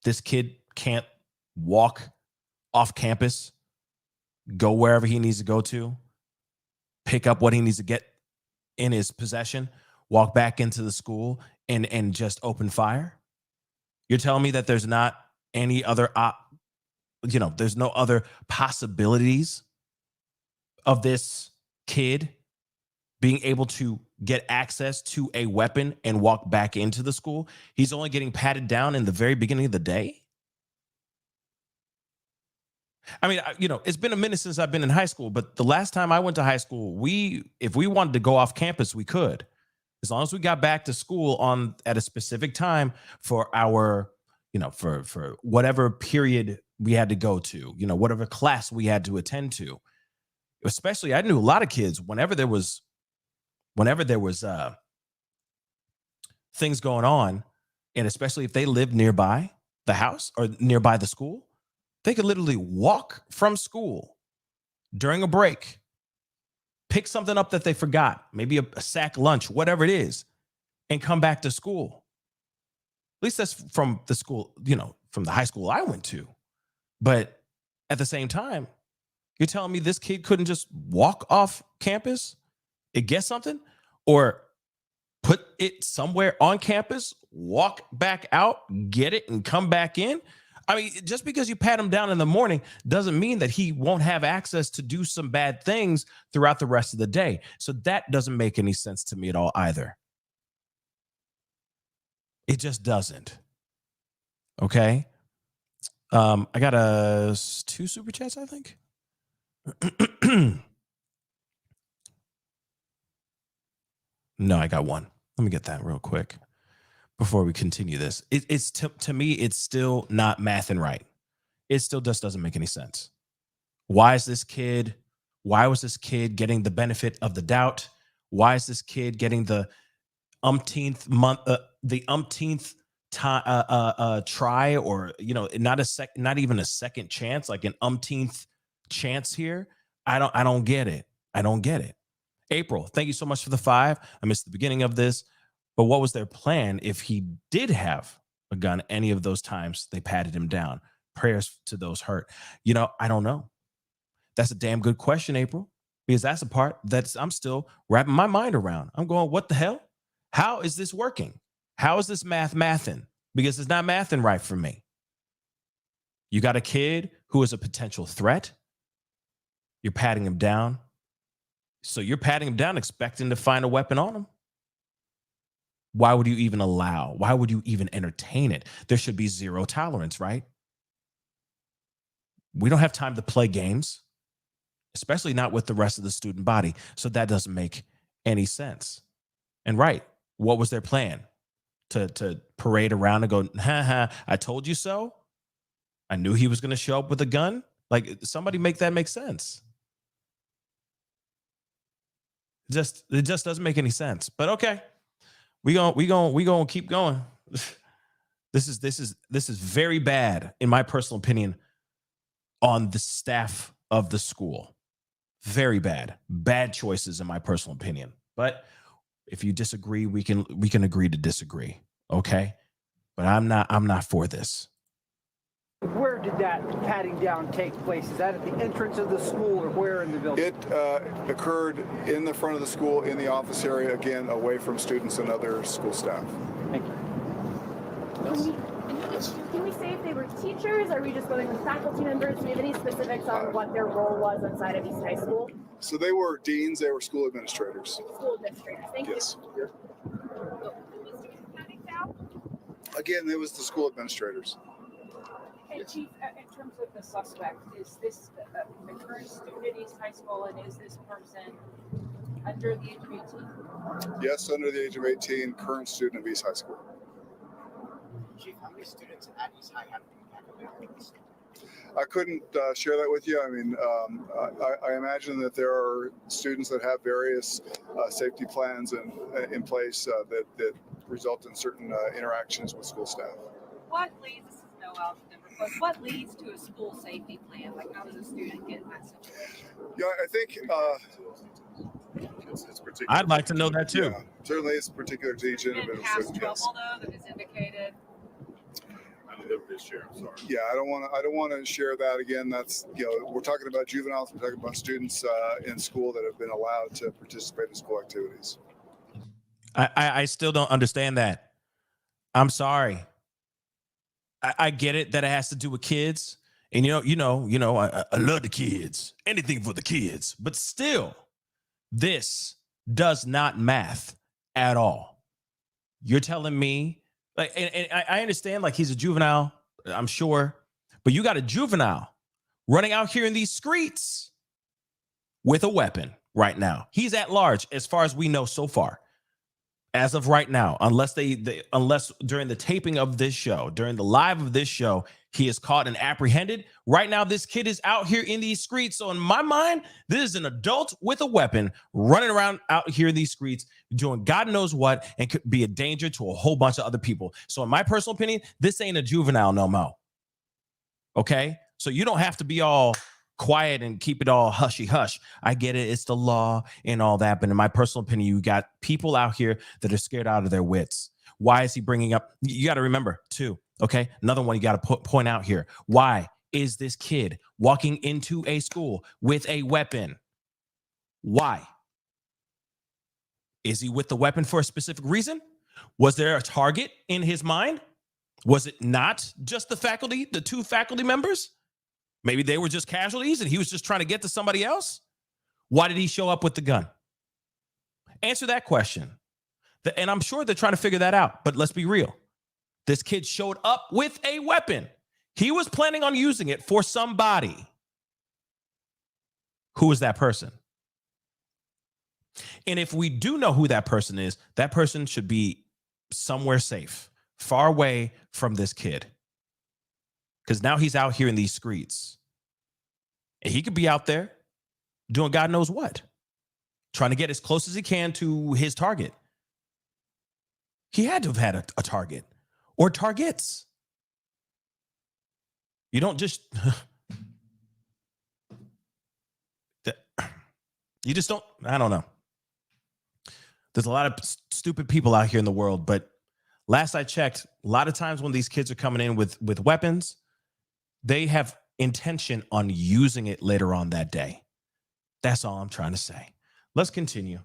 this kid can't walk off campus, go wherever he needs to go to, pick up what he needs to get in his possession, walk back into the school and just open fire? You're telling me that there's not any other there's no other possibilities of this kid being able to get access to a weapon and walk back into the school? He's only getting patted down in the very beginning of the day. I mean, it's been a minute since I've been in high school, but the last time I went to high school, if we wanted to go off campus, we could, as long as we got back to school at a specific time for our, for whatever period we had to go to, whatever class we had to attend to. Especially, I knew a lot of kids whenever there was things going on, and especially if they lived nearby the house or nearby the school, they could literally walk from school during a break, pick something up that they forgot, maybe a sack lunch, whatever it is, and come back to school. At least that's from the school, from the high school I went to. But at the same time, You're telling me this kid couldn't just walk off campus and get something, or put it somewhere on campus, walk back out, get it, and come back in? I mean, just because you pat him down in the morning doesn't mean that he won't have access to do some bad things throughout the rest of the day. So that doesn't make any sense to me at all either. It just doesn't. Okay. I got 2 super chats, I think. No, I got 1. Let me get that real quick before we continue this. It's to me, it's still not mathing right. It still just doesn't make any sense. Why was this kid getting the benefit of the doubt? Why is this kid getting the umpteenth try, or not even a second chance, like an umpteenth chance here? I don't get it. I don't get it. April, thank you so much for the 5. I missed the beginning of this, but what was their plan if he did have a gun any of those times they patted him down? Prayers to those hurt. I don't know. That's a damn good question, April, because that's a part that I'm still wrapping my mind around. I'm going, what the hell? How is this working? How is this mathing? Because it's not mathing right for me. You got a kid who is a potential threat. You're patting him down. So you're patting him down expecting to find a weapon on him. Why would you even allow? Why would you even entertain it? There should be zero tolerance, right? We don't have time to play games, especially not with the rest of the student body. So that doesn't make any sense. And right, what was their plan? To parade around and go, I told you so? I knew he was going to show up with a gun? Like, somebody make that make sense. It just doesn't make any sense. But okay, we gonna keep going. This is very bad, in my personal opinion, on the staff of the school. Very bad. Bad choices, in my personal opinion. But if you disagree, we can agree to disagree. Okay? But I'm not for this. Where did that patting down take place? Is that at the entrance of the school, or where in the building? It occurred in the front of the school, in the office area, again, away from students and other school staff. Thank you. Can we say if they were teachers? Are we just going with faculty members? Do we have any specifics on what their role was inside of East High School? So they were deans, they were school administrators. School administrators. Thank you. Yes. Again, it was the school administrators. And Chief, in terms of the suspect, is this the current student at East High School, and is this person under the age of 18? Yes, under the age of 18, current student of East High School. Chief, how many students at East High have been impacted? I couldn't share that with you. I mean, I imagine that there are students that have various safety plans in place that result in certain interactions with school staff. What leads to a school safety plan? Like, how does a student get in that situation? Yeah, I think It's particular. I'd like to know that too. Yeah, certainly it's particular to each individual Past student. trouble Yes. though that is indicated. I didn't this share. I'm sorry. Yeah, I don't want to share that again. That's, we're talking about juveniles. We're talking about students in school that have been allowed to participate in school activities. I still don't understand that. I'm sorry. I get it that it has to do with kids, and I love the kids, anything for the kids, but still, this does not math at all. You're telling me, like, and I understand, like, he's a juvenile, I'm sure, but you got a juvenile running out here in these streets with a weapon right now. He's at large, as far as we know so far. As of right now, unless unless during the taping of this show, during the live of this show, he is caught and apprehended. Right now, this kid is out here in these streets. So in my mind, this is an adult with a weapon running around out here in these streets, doing God knows what, and could be a danger to a whole bunch of other people. So in my personal opinion, this ain't a juvenile no more. Okay? So you don't have to be all quiet and keep it all hushy hush. I get it. It's the law and all that. But in my personal opinion, you got people out here that are scared out of their wits. Why is he bringing up? You got to remember too. Okay. Another one you got to point out here. Why is this kid walking into a school with a weapon? Why? Is he with the weapon for a specific reason? Was there a target in his mind? Was it not just the faculty, the 2 faculty members? Maybe they were just casualties and he was just trying to get to somebody else. Why did he show up with the gun? Answer that question. And I'm sure they're trying to figure that out, but let's be real. This kid showed up with a weapon. He was planning on using it for somebody. Who is that person? And if we do know who that person is, that person should be somewhere safe, far away from this kid. Because now he's out here in these streets. And he could be out there doing God knows what, trying to get as close as he can to his target. He had to have had a target or targets. You don't just, you just don't, I don't know. There's a lot of stupid people out here in the world, but last I checked, a lot of times when these kids are coming in with weapons, they have intention on using it later on that day. That's all I'm trying to say. Let's continue.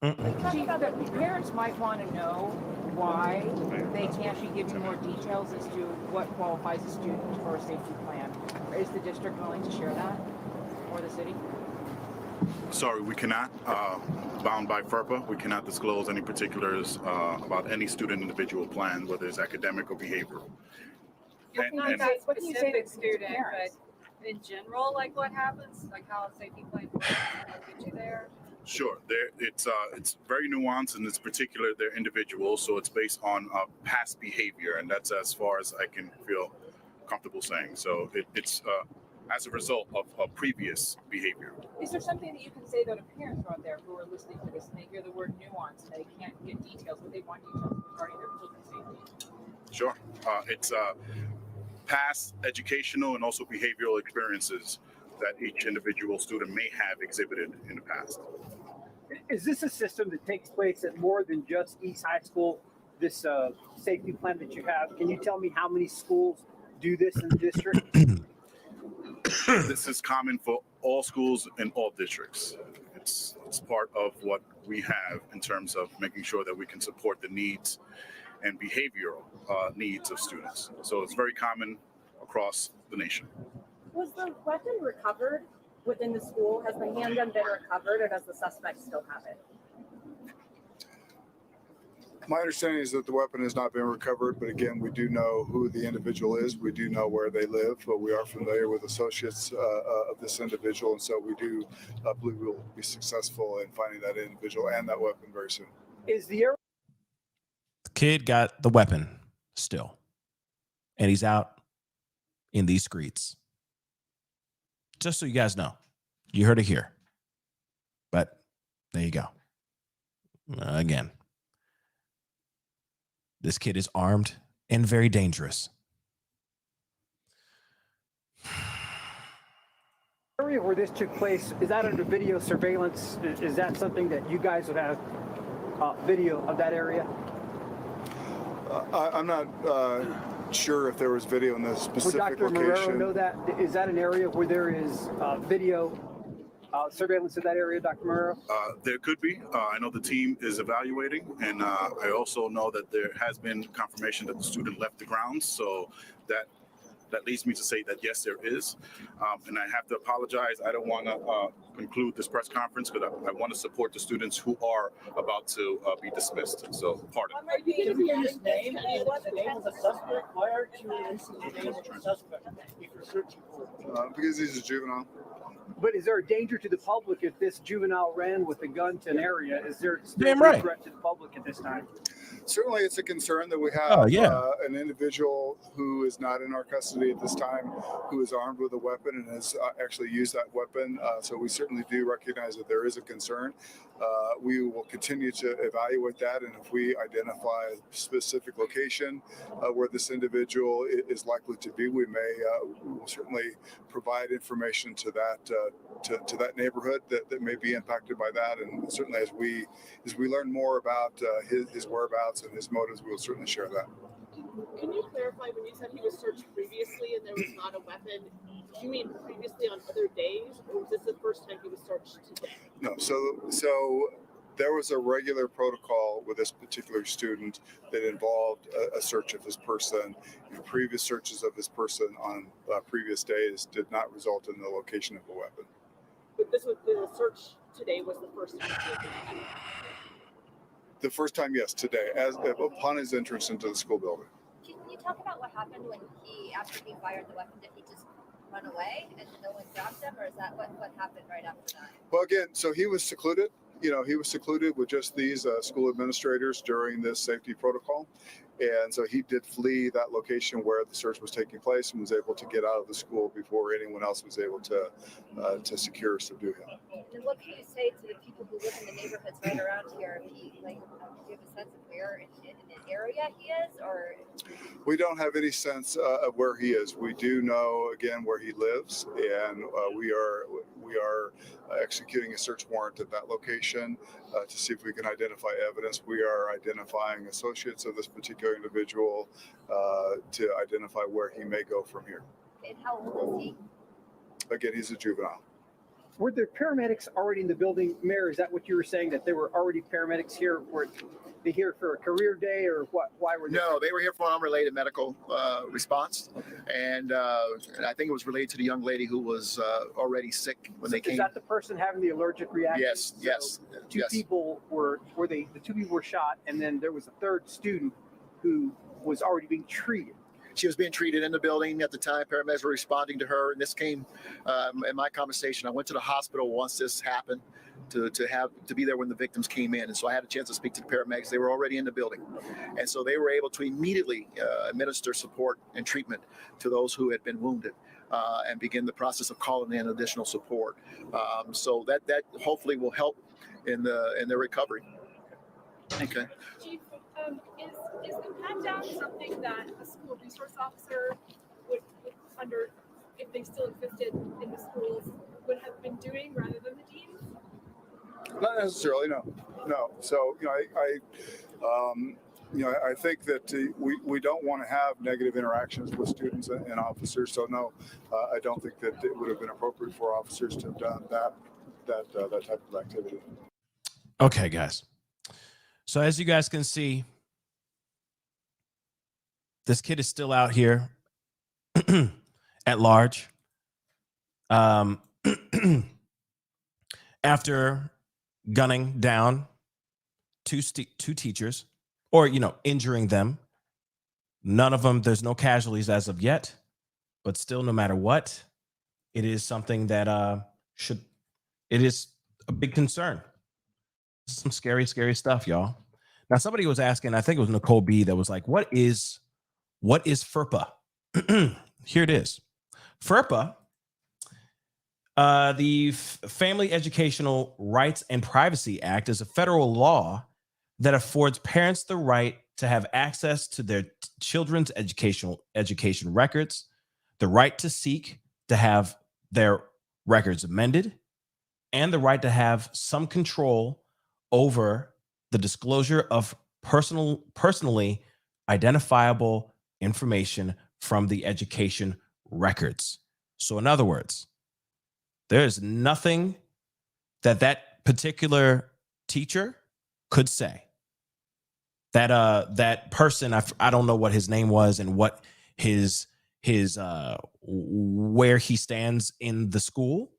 Chief, the parents might want to know why they can actually give you more details as to what qualifies a student for a safety plan. Is the district willing to share that, or the city? Sorry, we cannot, bound by FERPA, we cannot disclose any particulars about any student individual plan, whether it's academic or behavioral. What do you say to student, parents? but in general, like what happens, like how a safety plan works, will get you there. Sure, it's very nuanced and it's particular. They're individuals, so it's based on past behavior, and that's as far as I can feel comfortable saying. So it's as a result of previous behavior. Is there something that you can say though to parents out there who are listening to this and they hear the word nuance and they can't get details, but they want details regarding their children's safety? Sure, it's past educational and also behavioral experiences that each individual student may have exhibited in the past. Is this a system that takes place at more than just East High School, this safety plan that you have? Can you tell me how many schools do this in the district? This is common for all schools in all districts. It's part of what we have in terms of making sure that we can support the needs and behavioral needs of students. So it's very common across the nation. Was the weapon recovered within the school? Has the handgun been recovered, or does the suspect still have it? My understanding is that the weapon has not been recovered, but again, we do know who the individual is. We do know where they live, but we are familiar with associates of this individual, and so we do believe we will be successful in finding that individual and that weapon very soon. Is the area? The kid got the weapon still, and he's out in these streets. Just so you guys know, you heard it here. But there you go. Again, this kid is armed and very dangerous. Area where this took place, is that under video surveillance? Is that something that you guys would have video of that area? I'm not sure if there was video in this specific Would Dr. location. Marrero know that? Is that an area where there is video surveillance of that area, Dr. Marrero? There could be. I know the team is evaluating, and I also know that there has been confirmation that the student left the grounds. So that leads me to say that yes, there is. And I have to apologize. I don't want to conclude this press conference because I want to support the students who are about to be dismissed. So pardon. Can we get his name? What's the name of the suspect? Why aren't you releasing the name of the suspect if you're searching for him? Because he's a juvenile. But is there a danger to the public if this juvenile ran with a gun to an area? Is there still Damn a right. threat to the public at this time? Certainly, it's a concern that we have an individual who is not in our custody at this time, who is armed with a weapon and has actually used that weapon. So we certainly do recognize that there is a concern. We will continue to evaluate that, and if we identify a specific location where this individual is likely to be, we will certainly provide information to that to that neighborhood that may be impacted by that. And certainly, as we learn more about his whereabouts and his motives, we will certainly share that. Can you clarify when you said he was searched previously and there was not a weapon? Do you mean previously on other days, or was this the first time he was searched today? No, so there was a regular protocol with this particular student that involved a search of this person. And previous searches of this person on previous days did not result in the location of a weapon. But the search today was the first time. The first time, yes, today, upon his entrance into the school building. Can you talk about what happened when after he fired the weapon, did he just run away and no one grabbed him, or is that what happened right after that? Well, again, so he was secluded. He was secluded with just these school administrators during this safety protocol. And so he did flee that location where the search was taking place and was able to get out of the school before anyone else was able to secure or subdue him. And what can you say to the people who live in the neighborhoods right around here? Do you have a sense of where in the area he is, or? We don't have any sense of where he is. We do know, again, where he lives, and we are executing a search warrant at that location to see if we can identify evidence. We are identifying associates of this particular individual to identify where he may go from here. And how old is he? Again, he's a juvenile. Were there paramedics already in the building, Mayor? Is that what you were saying, that there were already paramedics here? Were they here for a career day, or what? Why were they? No, they were here for an unrelated medical response, and I think it was related to the young lady who was already sick when they came. Is that the person having the allergic reaction? Yes, yes. Two people were the two people were shot, and then there was a third student who was already being treated. She was being treated in the building at the time. Paramedics were responding to her, and this came in my conversation. I went to the hospital once this happened to be there when the victims came in, and so I had a chance to speak to the paramedics. They were already in the building, and so they were able to immediately administer support and treatment to those who had been wounded, and begin the process of calling in additional support. So that hopefully will help in the recovery. Okay. Chief, is the pat down something that a school resource officer would under, if they still existed in the schools, would have been doing rather than the deans? Not necessarily, no. So I think that we don't want to have negative interactions with students and officers. So no, I don't think that it would have been appropriate for officers to have done that type of activity. Okay, guys. So as you guys can see, this kid is still out here at large. After gunning down two teachers, or injuring them. None of them, there's no casualties as of yet, but still, no matter what, it is something that it is a big concern. Some scary stuff, y'all. Now, somebody was asking, I think it was Nicole B, that was like, what is FERPA? Here it is. FERPA, the Family Educational Rights and Privacy Act, is a federal law that affords parents the right to have access to their children's education records, the right to seek to have their records amended, and the right to have some control over the disclosure of personally identifiable information from the education records. So in other words, there's nothing that particular teacher could say. That person, I don't know what his name was and what his where he stands in the school,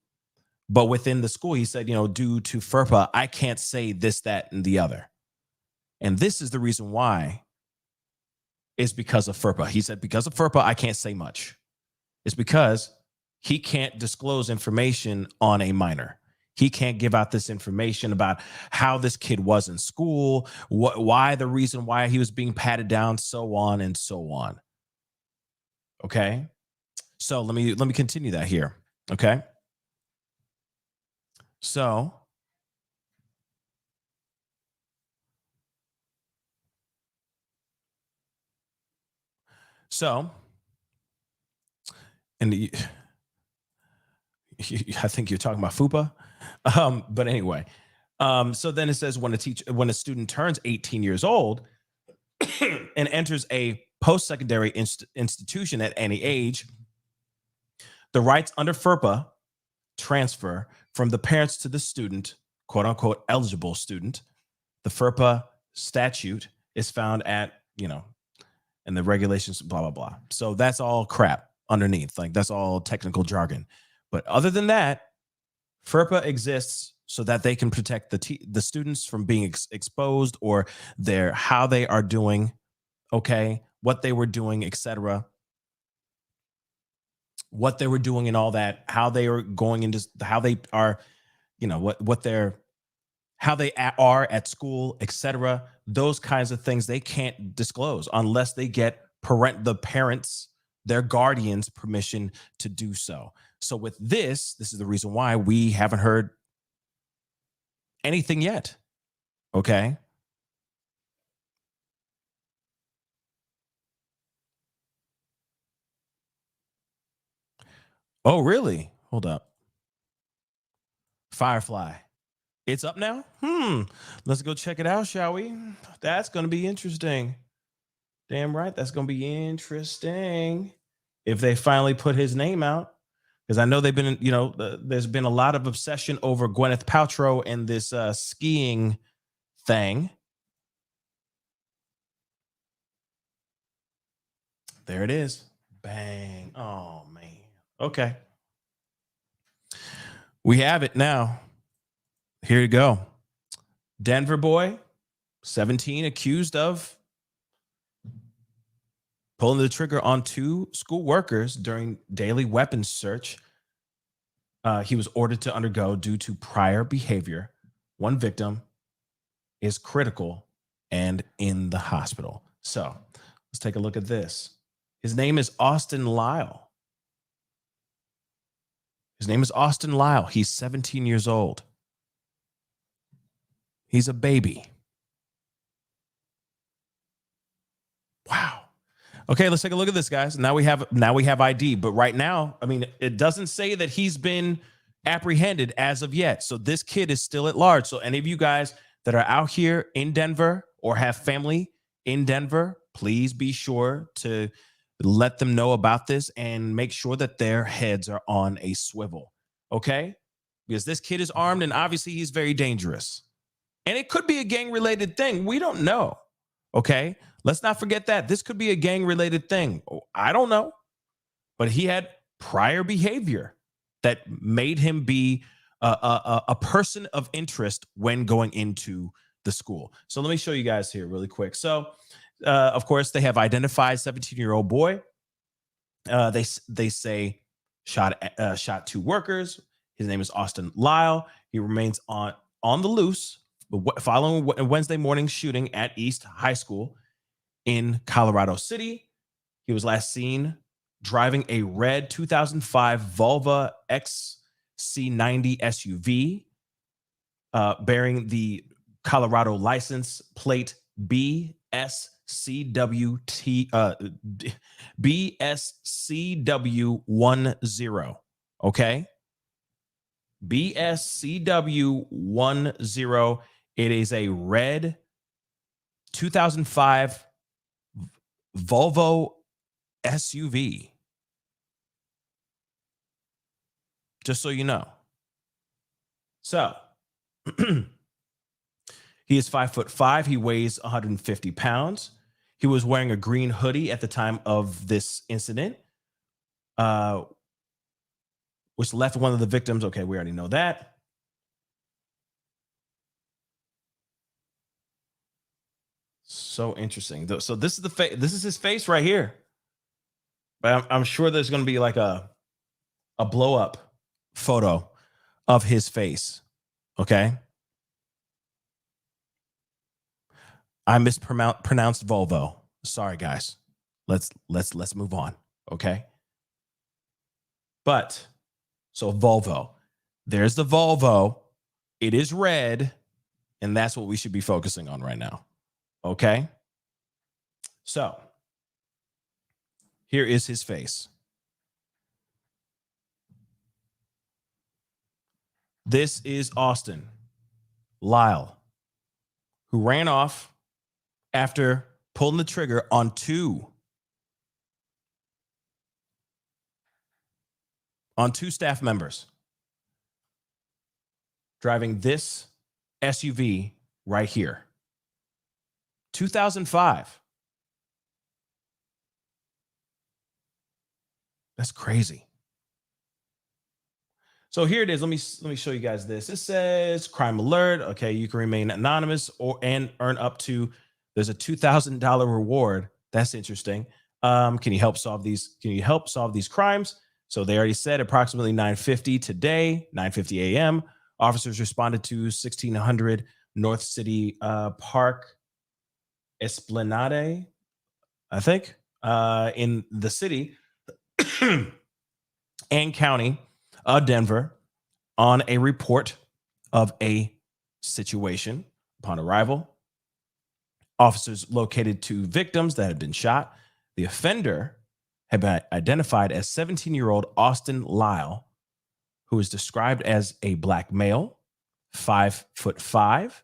but within the school, he said, due to FERPA, I can't say this, that, and the other. And this is the reason why. Is because of FERPA. He said, because of FERPA, I can't say much. It's because he can't disclose information on a minor. He can't give out this information about how this kid was in school, the reason why he was being patted down, so on and so on. Okay. So let me continue that here. Okay. So and I think you're talking about FUPA. But anyway, so then it says when a student turns 18 years old, and enters a post-secondary institution at any age, the rights under FERPA transfer from the parents to the student, quote unquote, eligible student. The FERPA statute is found at, and the regulations, blah, blah, blah. So that's all crap underneath. Like, that's all technical jargon. But other than that, FERPA exists so that they can protect the students from being exposed, or how they are doing, okay, what they were doing, etc. What they were doing and all that, how they are going into, how they are, how they are at school, etc. Those kinds of things they can't disclose unless they get the parents, their guardians' permission to do so. So with this is the reason why we haven't heard anything yet. Okay. Oh, really? Hold up. Firefly. It's up now? Let's go check it out, shall we? That's going to be interesting. Damn right. That's going to be interesting if they finally put his name out. Because I know they've been, there's been a lot of obsession over Gwyneth Paltrow and this skiing thing. There it is. Bang. Oh, man. Okay. We have it now. Here you go. Denver boy, 17, accused of pulling the trigger on 2 school workers during daily weapons search. He was ordered to undergo due to prior behavior. 1 victim is critical and in the hospital. So let's take a look at this. His name is Austin Lyle. He's 17 years old. He's a baby. Wow. Okay, let's take a look at this, guys. Now we have ID, but right now, I mean, it doesn't say that he's been apprehended as of yet. So this kid is still at large. So any of you guys that are out here in Denver or have family in Denver, please be sure to let them know about this and make sure that their heads are on a swivel. Okay? Because this kid is armed and obviously he's very dangerous. And it could be a gang-related thing. We don't know. Okay? Let's not forget that. This could be a gang-related thing. I don't know. But he had prior behavior that made him be a person of interest when going into the school. So let me show you guys here really quick. So, of course, they have identified 17-year-old boy. They say shot 2 workers. His name is Austin Lyle. He remains on the loose following Wednesday morning shooting at East High School in Colorado City. He was last seen driving a red 2005 Volvo XC90 SUV bearing the Colorado license plate BSCW10. Okay? BSCW10. It is a red 2005 Volvo SUV. Just so you know. So, he is 5'5". He weighs 150 pounds. He was wearing a green hoodie at the time of this incident, which left one of the victims. Okay, we already know that. So interesting. So this is this is his face right here. But I'm sure there's going to be like a blow up photo of his face. Okay. I mispronounced Volvo. Sorry, guys. Let's move on. Okay. But so Volvo, there's the Volvo. It is red, and that's what we should be focusing on right now. Okay. So here is his face. This is Austin Lyle, who ran off after pulling the trigger on two staff members driving this SUV right here. 2005. That's crazy. So here it is. Let me show you guys this. It says crime alert. Okay, you can remain anonymous and earn up to, there's a $2,000 reward. That's interesting. Can you help solve these? Can you help solve these crimes? So they already said approximately 9:50 today, 9:50 a.m. Officers responded to 1600 North City Park Esplanade, I think, in the city and county of Denver on a report of a situation. Upon arrival, officers located two victims that had been shot. The offender had been identified as 17-year-old Austin Lyle, who is described as a black male, 5'5"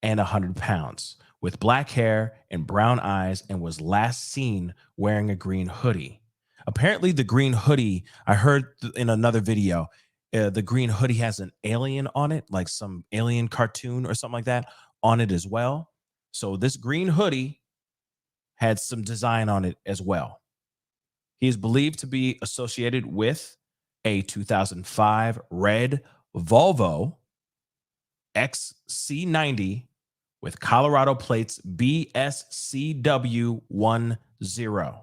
and 100 pounds, with black hair and brown eyes, and was last seen wearing a green hoodie. Apparently, the green hoodie, I heard in another video, the green hoodie has an alien on it, like some alien cartoon or something like that on it as well. So this green hoodie had some design on it as well. He is believed to be associated with a 2005 red Volvo XC90 with Colorado plates BSCW10.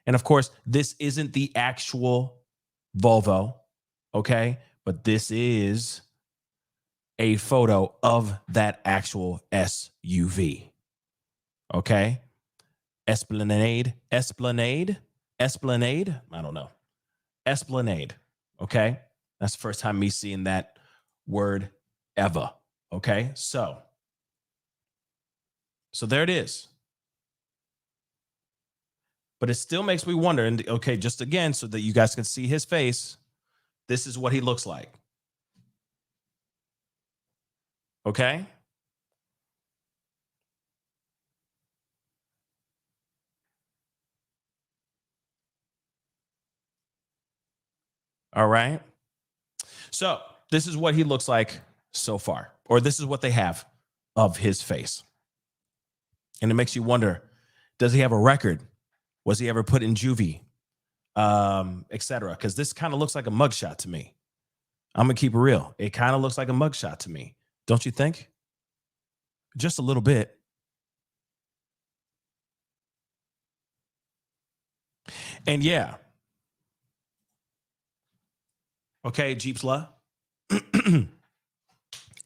And of course, this isn't the actual Volvo, okay? But this is a photo of that actual SUV, okay? Esplanade, I don't know. Esplanade, okay? That's the first time me seeing that word ever, okay? So there it is. But it still makes me wonder, and okay, just again, so that you guys can see his face, this is what he looks like. Okay? All right. So this is what he looks like so far, or this is what they have of his face. And it makes you wonder, does he have a record? Was he ever put in juvie? Etc. Because this kind of looks like a mugshot to me. I'm going to keep it real. It kind of looks like a mugshot to me. Don't you think? Just a little bit. And yeah. Okay, Jeepsla.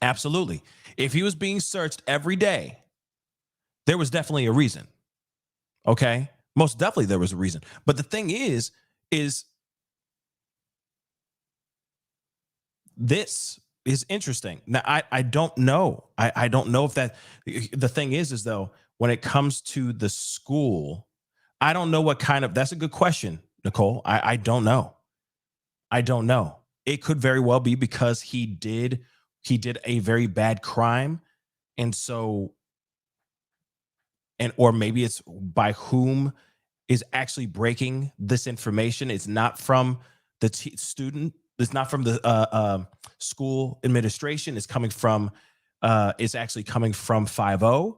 Absolutely. If he was being searched every day, there was definitely a reason. Okay? Most definitely there was a reason. But the thing is this is interesting. Now, I don't know. I don't know if that, the thing is though, when it comes to the school, I don't know what kind of, that's a good question, Nicole. I don't know. I don't know. It could very well be because he did a very bad crime. And so, or maybe it's by whom is actually breaking this information. It's not from the student. It's not from the school administration. It's coming from, it's actually coming from 5-0.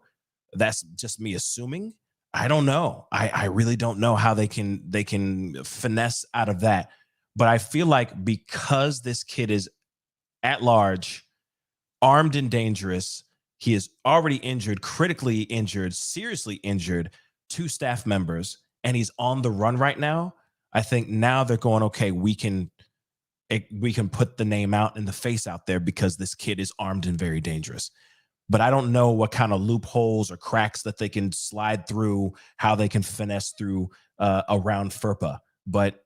That's just me assuming. I don't know. I really don't know how they can finesse out of that. But I feel like because this kid is at large, armed and dangerous, he is already injured, critically injured, seriously injured, 2 staff members, and he's on the run right now. I think now they're going, okay, we can put the name out and the face out there because this kid is armed and very dangerous. But I don't know what kind of loopholes or cracks that they can slide through, how they can finesse through around FERPA. But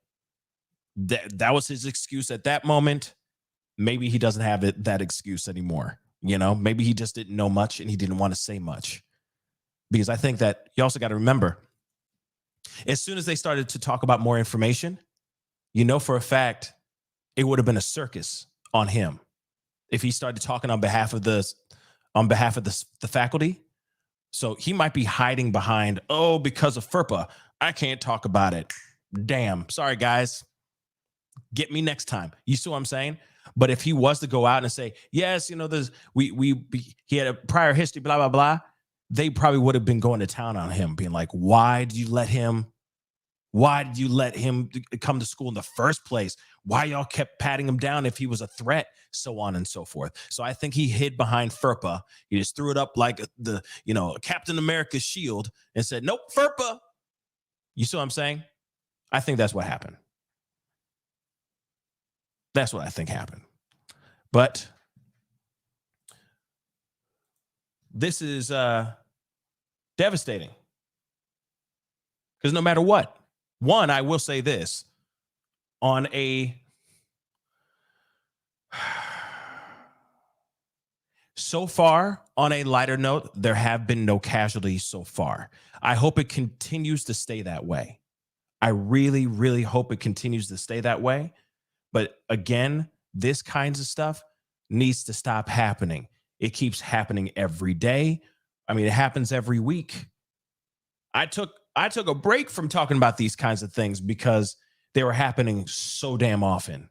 that was his excuse at that moment. Maybe he doesn't have that excuse anymore. You know, maybe he just didn't know much and he didn't want to say much. Because I think that you also got to remember, as soon as they started to talk about more information, you know for a fact it would have been a circus on him if he started talking on behalf of the faculty. So he might be hiding behind, oh, because of FERPA, I can't talk about it. Damn. Sorry, guys. Get me next time. You see what I'm saying? But if he was to go out and say, yes, you know, he had a prior history, blah, blah, blah, they probably would have been going to town on him, being like, why did you let him come to school in the first place? Why y'all kept patting him down if he was a threat, so on and so forth. So I think he hid behind FERPA. He just threw it up like the, Captain America's shield and said, nope, FERPA. You see what I'm saying? I think that's what happened. That's what I think happened. But this is devastating. Because no matter what, one, I will say this, on a so far, on a lighter note, there have been no casualties so far. I hope it continues to stay that way. I really, really hope it continues to stay that way. But again, this kinds of stuff needs to stop happening. It keeps happening every day. I mean, it happens every week. I took a break from talking about these kinds of things because they were happening so damn often.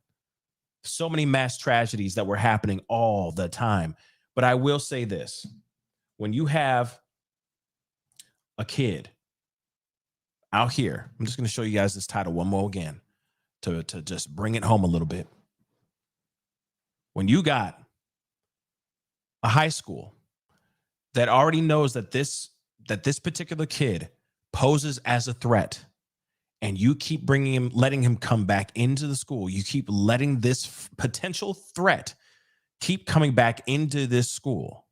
So many mass tragedies that were happening all the time. But I will say this. When you have a kid out here, I'm just going to show you guys this title one more again to just bring it home a little bit. When you got a high school that already knows that this particular kid poses as a threat, and you keep letting him come back into the school, you keep letting this potential threat keep coming back into this school,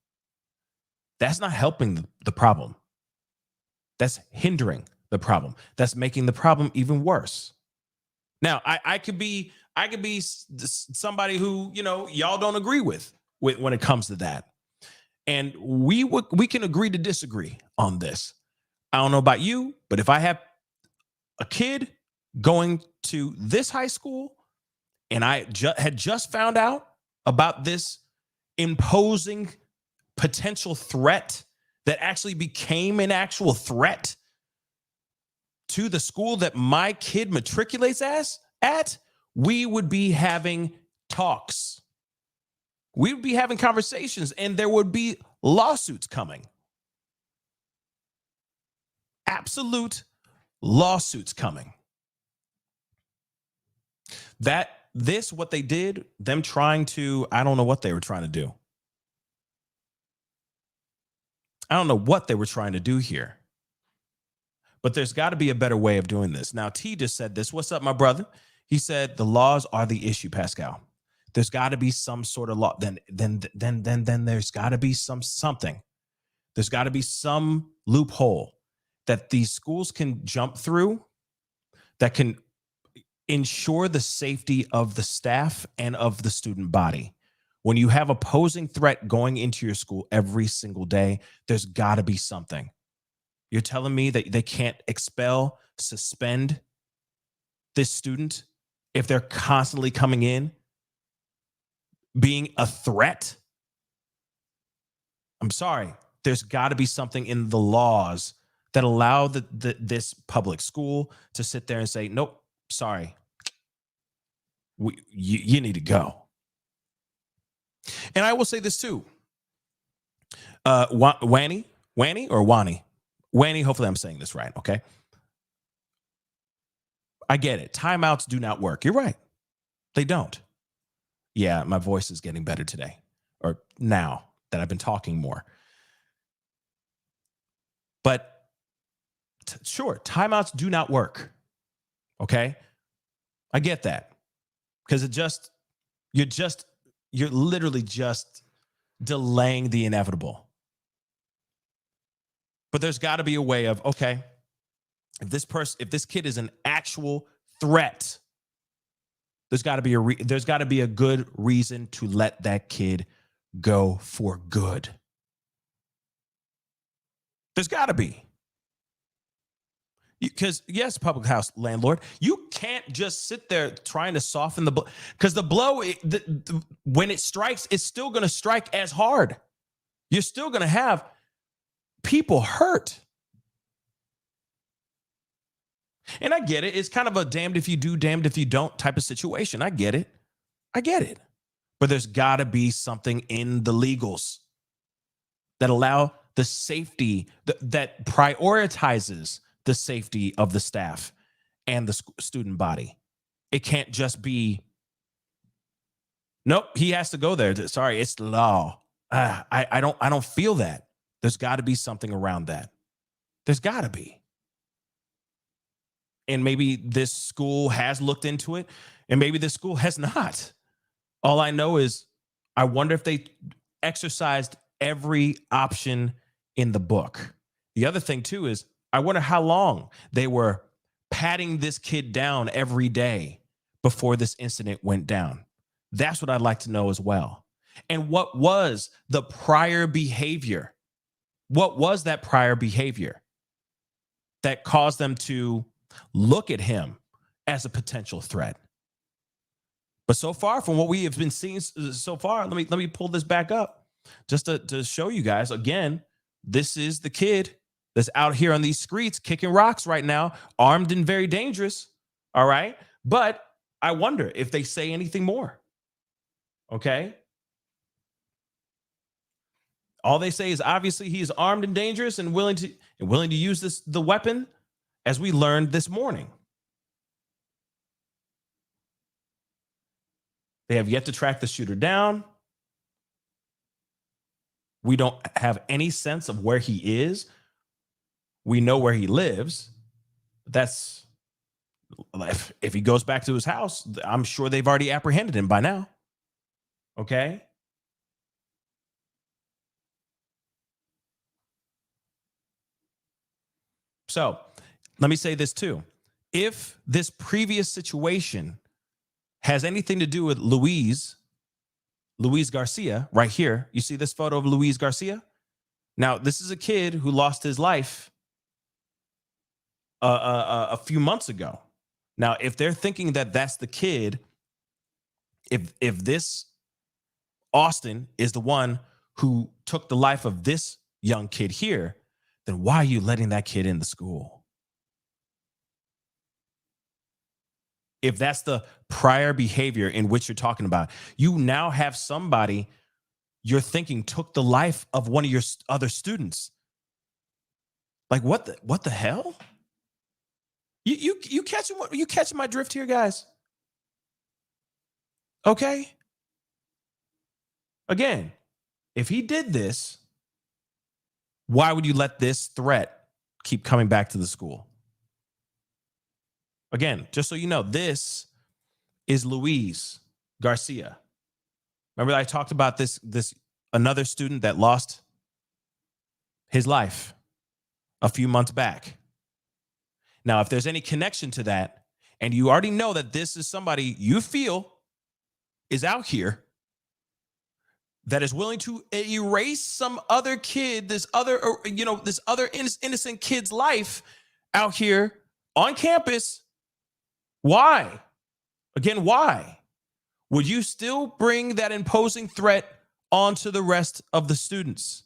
that's not helping the problem. That's hindering the problem. That's making the problem even worse. Now, I could be somebody who, y'all don't agree with when it comes to that. And we can agree to disagree on this. I don't know about you, but if I have a kid going to this high school and I had just found out about this imposing potential threat that actually became an actual threat to the school that my kid matriculates at, we would be having talks. We would be having conversations, and there would be lawsuits coming. Absolute lawsuits coming. What they did, them trying to, I don't know what they were trying to do. I don't know what they were trying to do here. But there's got to be a better way of doing this. Now, T just said this. What's up, my brother? He said the laws are the issue, Pascal. There's got to be some sort of law. Then there's got to be something. There's got to be some loophole that these schools can jump through that can ensure the safety of the staff and of the student body. When you have opposing threat going into your school every single day, there's got to be something. You're telling me that they can't expel, suspend this student if they're constantly coming in, being a threat? I'm sorry. There's got to be something in the laws that allow this public school to sit there and say, nope, sorry. You need to go. And I will say this too. Wani, hopefully I'm saying this right, okay? I get it. Timeouts do not work. You're right. They don't. Yeah, my voice is getting better today, or now that I've been talking more. But sure, timeouts do not work, okay? I get that. Because you're literally just delaying the inevitable. But there's got to be a way of, okay, if this kid is an actual threat, there's got to be a good reason to let that kid go for good. There's got to be. Because, yes, public house landlord, you can't just sit there trying to soften the blow. Because the blow, when it strikes, it's still going to strike as hard. You're still going to have people hurt. And I get it. It's kind of a damned if you do, damned if you don't type of situation. I get it. I get it. But there's got to be something in the legals that allow the safety, that prioritizes the safety of the staff and the student body. It can't just be, nope, he has to go there. Sorry, it's law. I don't feel that. There's got to be something around that. There's got to be. And maybe this school has looked into it, and maybe this school has not. All I know is I wonder if they exercised every option in the book. The other thing, too, is I wonder how long they were patting this kid down every day before this incident went down. That's what I'd like to know as well. And what was the prior behavior? What was that prior behavior that caused them to look at him as a potential threat? But so far, from what we have been seeing so far, let me pull this back up just to show you guys. Again, this is the kid that's out here on these streets kicking rocks right now, armed and very dangerous. All right. But I wonder if they say anything more. Okay. All they say is obviously he is armed and dangerous and willing to use the weapon, as we learned this morning. They have yet to track the shooter down. We don't have any sense of where he is. We know where he lives. That's if he goes back to his house, I'm sure they've already apprehended him by now. Okay. So let me say this too. If this previous situation has anything to do with Luis Garcia right here, you see this photo of Luis Garcia? Now, this is a kid who lost his life a few months ago. Now, if they're thinking that that's the kid, if this Austin is the one who took the life of this young kid here, then why are you letting that kid in the school? If that's the prior behavior in which you're talking about, you now have somebody you're thinking took the life of one of your other students. Like what the hell? You catching my drift here, guys? Okay. Again, if he did this, why would you let this threat keep coming back to the school? Again, just so you know, this is Luis Garcia. Remember I talked about this another student that lost his life a few months back. Now, if there's any connection to that, and you already know that this is somebody you feel is out here that is willing to erase some other kid, this other innocent kid's life out here on campus, why? Again, why would you still bring that imposing threat onto the rest of the students?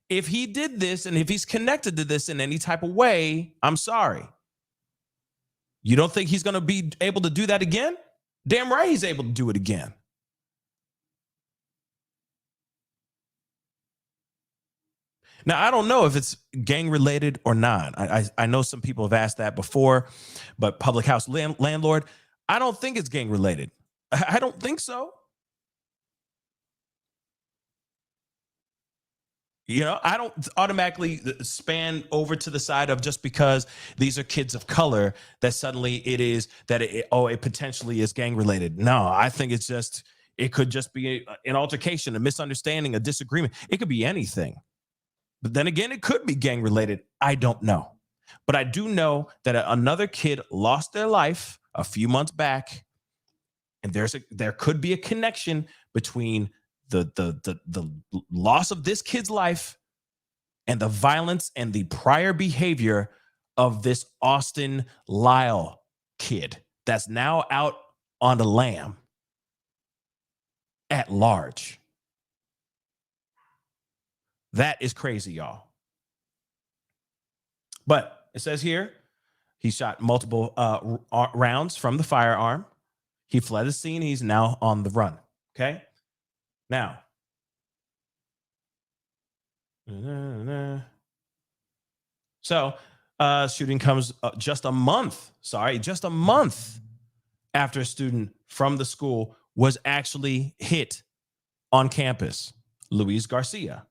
If he did this and if he's connected to this in any type of way, I'm sorry. You don't think he's going to be able to do that again? Damn right he's able to do it again. Now, I don't know if it's gang related or not. I know some people have asked that before, but public house landlord, I don't think it's gang related. I don't think so. You know, I don't automatically span over to the side of just because these are kids of color that suddenly it is that it potentially is gang related. No, I think it could just be an altercation, a misunderstanding, a disagreement. It could be anything. But then again, it could be gang related. I don't know. But I do know that another kid lost their life a few months back. And there could be a connection between the loss of this kid's life and the violence and the prior behavior of this Austin Lyle kid that's now out on the lam at large. That is crazy, y'all. But it says here, he shot multiple rounds from the firearm. He fled the scene. He's now on the run. Okay. Now, so shooting comes just a month after a student from the school was actually hit on campus, Luis Garcia.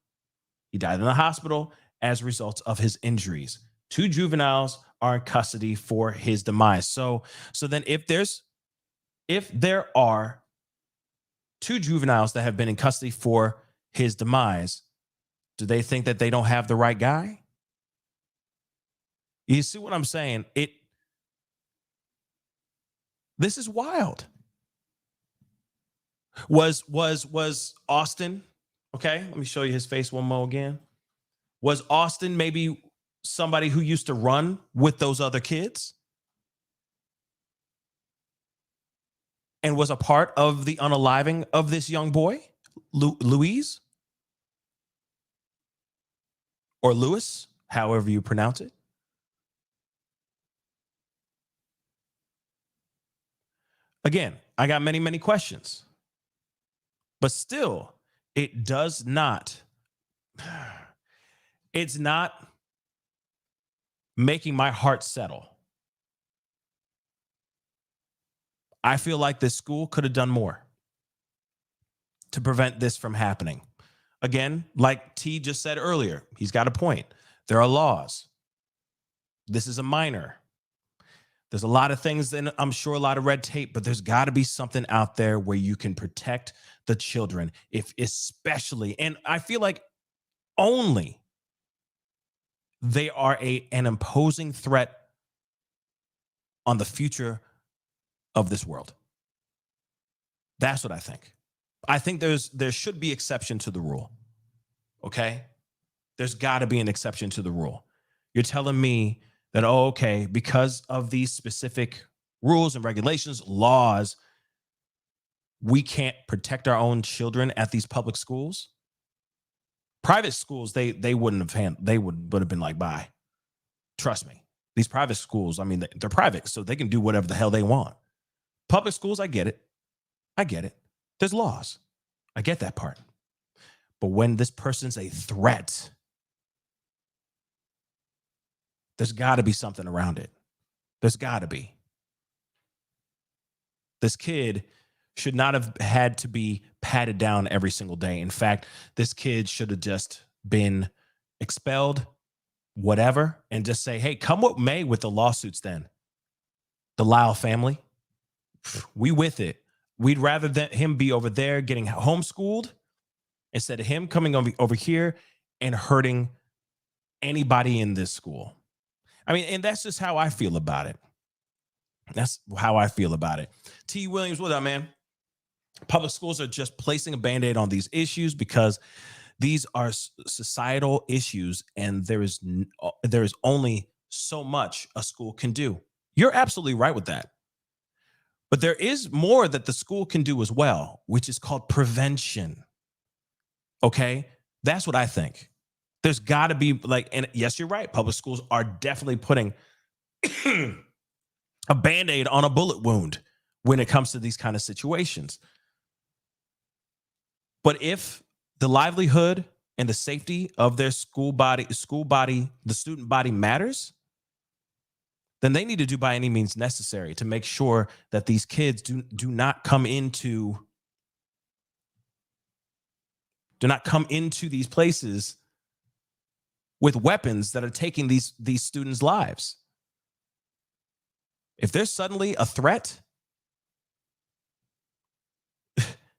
He died in the hospital as a result of his injuries. 2 juveniles are in custody for his demise. So then if there are 2 juveniles that have been in custody for his demise, do they think that they don't have the right guy? You see what I'm saying? This is wild. Was Austin, okay, let me show you his face one more again. Was Austin maybe somebody who used to run with those other kids and was a part of the unaliving of this young boy, Louise? Or Lewis, however you pronounce it? Again, I got many, many questions. But still, it's not making my heart settle. I feel like this school could have done more to prevent this from happening. Again, like T just said earlier, he's got a point. There are laws. This is a minor. There's a lot of things, and I'm sure a lot of red tape, but there's got to be something out there where you can protect the children, especially, and I feel like only they are an imposing threat on the future of this world. That's what I think. I think there should be exception to the rule. Okay? There's got to be an exception to the rule. You're telling me that, oh, okay, because of these specific rules and regulations, laws, we can't protect our own children at these public schools? Private schools, they wouldn't have would have been like, bye. Trust me. These private schools, I mean, they're private, so they can do whatever the hell they want. Public schools, I get it. There's laws. I get that part. But when this person's a threat, there's got to be something around it. There's got to be. This kid should not have had to be patted down every single day. In fact, this kid should have just been expelled, whatever, and just say, hey, come what may with the lawsuits then. The Lyle family, we with it. We'd rather than him be over there getting homeschooled instead of him coming over here and hurting anybody in this school. I mean, and that's just how I feel about it. That's how I feel about it. T. Williams, what up, man? Public schools are just placing a Band-Aid on these issues because these are societal issues, and there is only so much a school can do. You're absolutely right with that. But there is more that the school can do as well, which is called prevention. Okay? That's what I think. There's got to be and yes, you're right. Public schools are definitely putting a Band-Aid on a bullet wound when it comes to these kind of situations. But if the livelihood and the safety of their school body, the student body matters, then they need to do by any means necessary to make sure that these kids do not come into these places with weapons that are taking these students' lives. If there's suddenly a threat,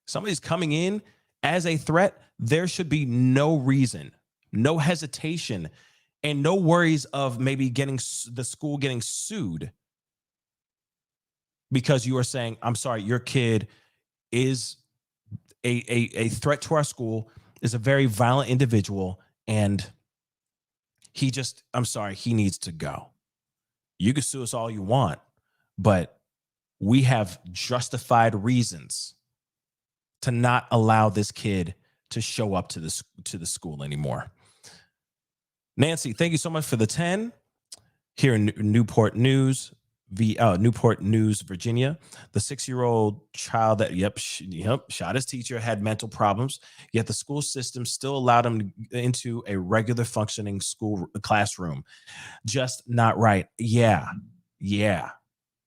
somebody's coming in as a threat, there should be no reason, no hesitation, and no worries of maybe the school getting sued because you are saying, I'm sorry, your kid is a threat to our school, is a very violent individual, and he needs to go. You can sue us all you want, but we have justified reasons to not allow this kid to show up to the school anymore. Nancy, thank you so much for the 10. here in Newport News, Virginia. The 6-year-old child that shot his teacher had mental problems, yet the school system still allowed him into a regular functioning school classroom. Just not right. Yeah.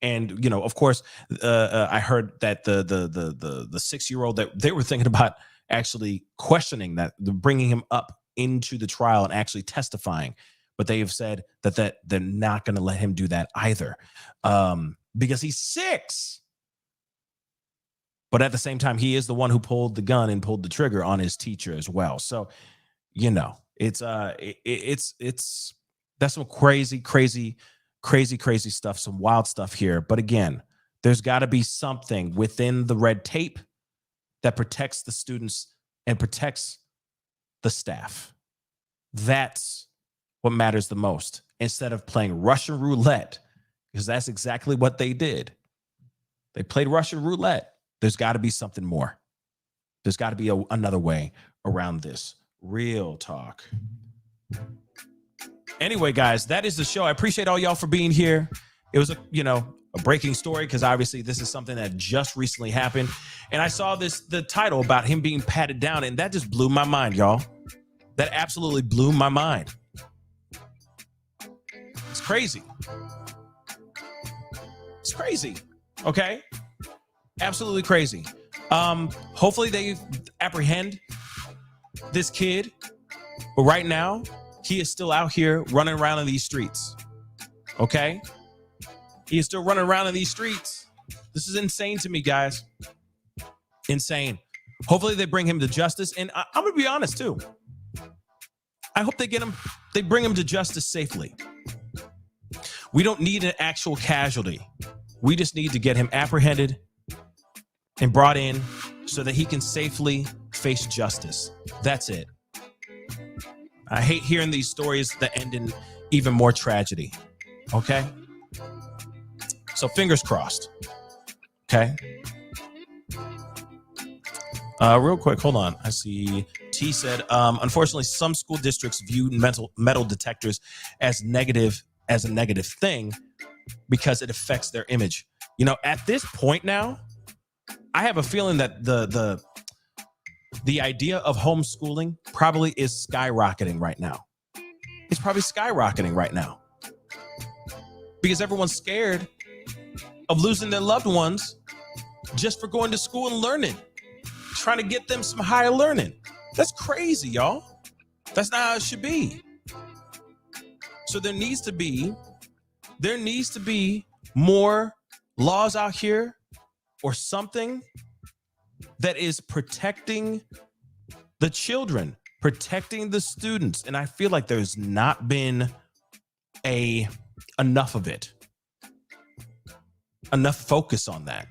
And of course, I heard that the 6-year-old that they were thinking about actually questioning that, bringing him up into the trial and actually testifying. But they have said that they're not going to let him do that either, because he's 6. But at the same time, he is the one who pulled the gun and pulled the trigger on his teacher as well. So, it's that's some crazy stuff, some wild stuff here. But again, there's got to be something within the red tape that protects the students and protects the staff. That's what matters the most, instead of playing Russian roulette, because that's exactly what they did. They played Russian roulette. There's got to be something more. There's got to be another way around this. Real talk. Anyway, guys, that is the show. I appreciate all y'all for being here. It was a breaking story, because obviously this is something that just recently happened. And I saw the title about him being patted down, and that just blew my mind, y'all. That absolutely blew my mind. It's crazy. It's crazy. Okay? Absolutely crazy. Hopefully they apprehend this kid. But right now, he is still out here running around in these streets. Okay? He is still running around in these streets. This is insane to me, guys. Insane. Hopefully they bring him to justice. And I'm going to be honest, too. I hope they bring him to justice safely. We don't need an actual casualty. We just need to get him apprehended and brought in so that he can safely face justice. That's it. I hate hearing these stories that end in even more tragedy. Okay? So fingers crossed. Okay? Real quick, hold on. I see T said, unfortunately, some school districts view metal detectors as a negative thing because it affects their image. At this point now, I have a feeling that the idea of homeschooling probably is skyrocketing right now. It's probably skyrocketing right now because everyone's scared of losing their loved ones just for going to school and learning, trying to get them some higher learning. That's crazy, y'all. That's not how it should be. So there needs to be more laws out here or something that is protecting the children, protecting the students. And I feel like there's not been enough of it. Enough focus on that.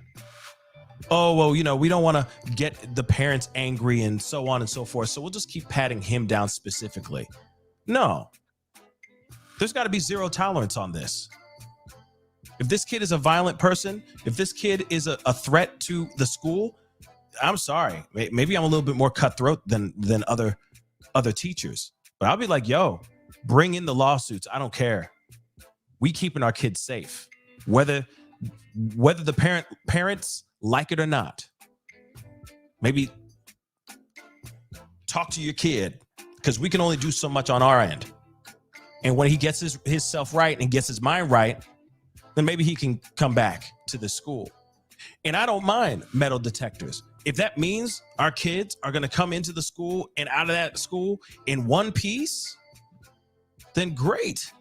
Oh, well, we don't want to get the parents angry and so on and so forth. So we'll just keep patting him down specifically. No. There's got to be zero tolerance on this. If this kid is a violent person, if this kid is a threat to the school, I'm sorry. Maybe I'm a little bit more cutthroat than other teachers. But I'll be like, yo, bring in the lawsuits. I don't care. We keeping our kids safe. Whether the parents like it or not. Maybe talk to your kid, because we can only do so much on our end. And when he gets his self right and gets his mind right, then maybe he can come back to the school. And I don't mind metal detectors. If that means our kids are going to come into the school and out of that school in one piece, then great.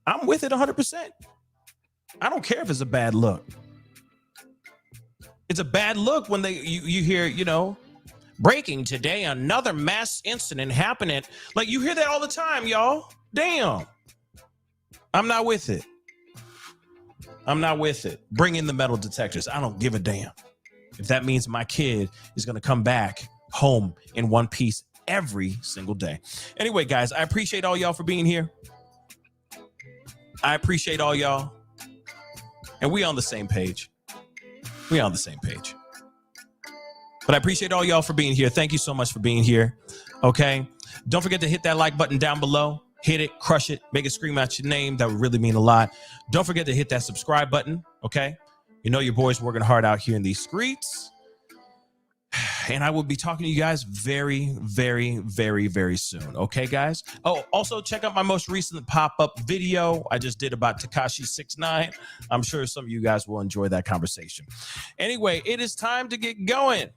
I'm with it 100%. I don't care if it's a bad look. It's a bad look when you hear, breaking today, another mass incident happening. Like, you hear that all the time, y'all. Damn. I'm not with it. I'm not with it. Bring in the metal detectors. I don't give a damn. If that means my kid is going to come back home in one piece every single day. Anyway, guys, I appreciate all y'all for being here. I appreciate all y'all. And we on the same page. We on the same page. But I appreciate all y'all for being here. Thank you so much for being here. Okay. Don't forget to hit that like button down below. hit it, crush it, make it scream out your name. That would really mean a lot. Don't forget to hit that subscribe button, okay? You know your boy's working hard out here in these streets. And I will be talking to you guys very, very, very, very soon. Okay, guys? Oh, also check out my most recent pop-up video I just did about Tekashi 6ix9ine. I'm sure some of you guys will enjoy that conversation. Anyway, it is time to get going.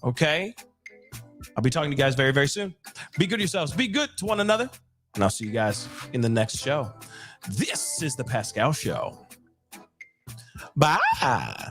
Okay? I'll be talking to you guys very, very soon. Be good to yourselves. Be good to one another. And I'll see you guys in the next show. This is The Pascal Show. Bye.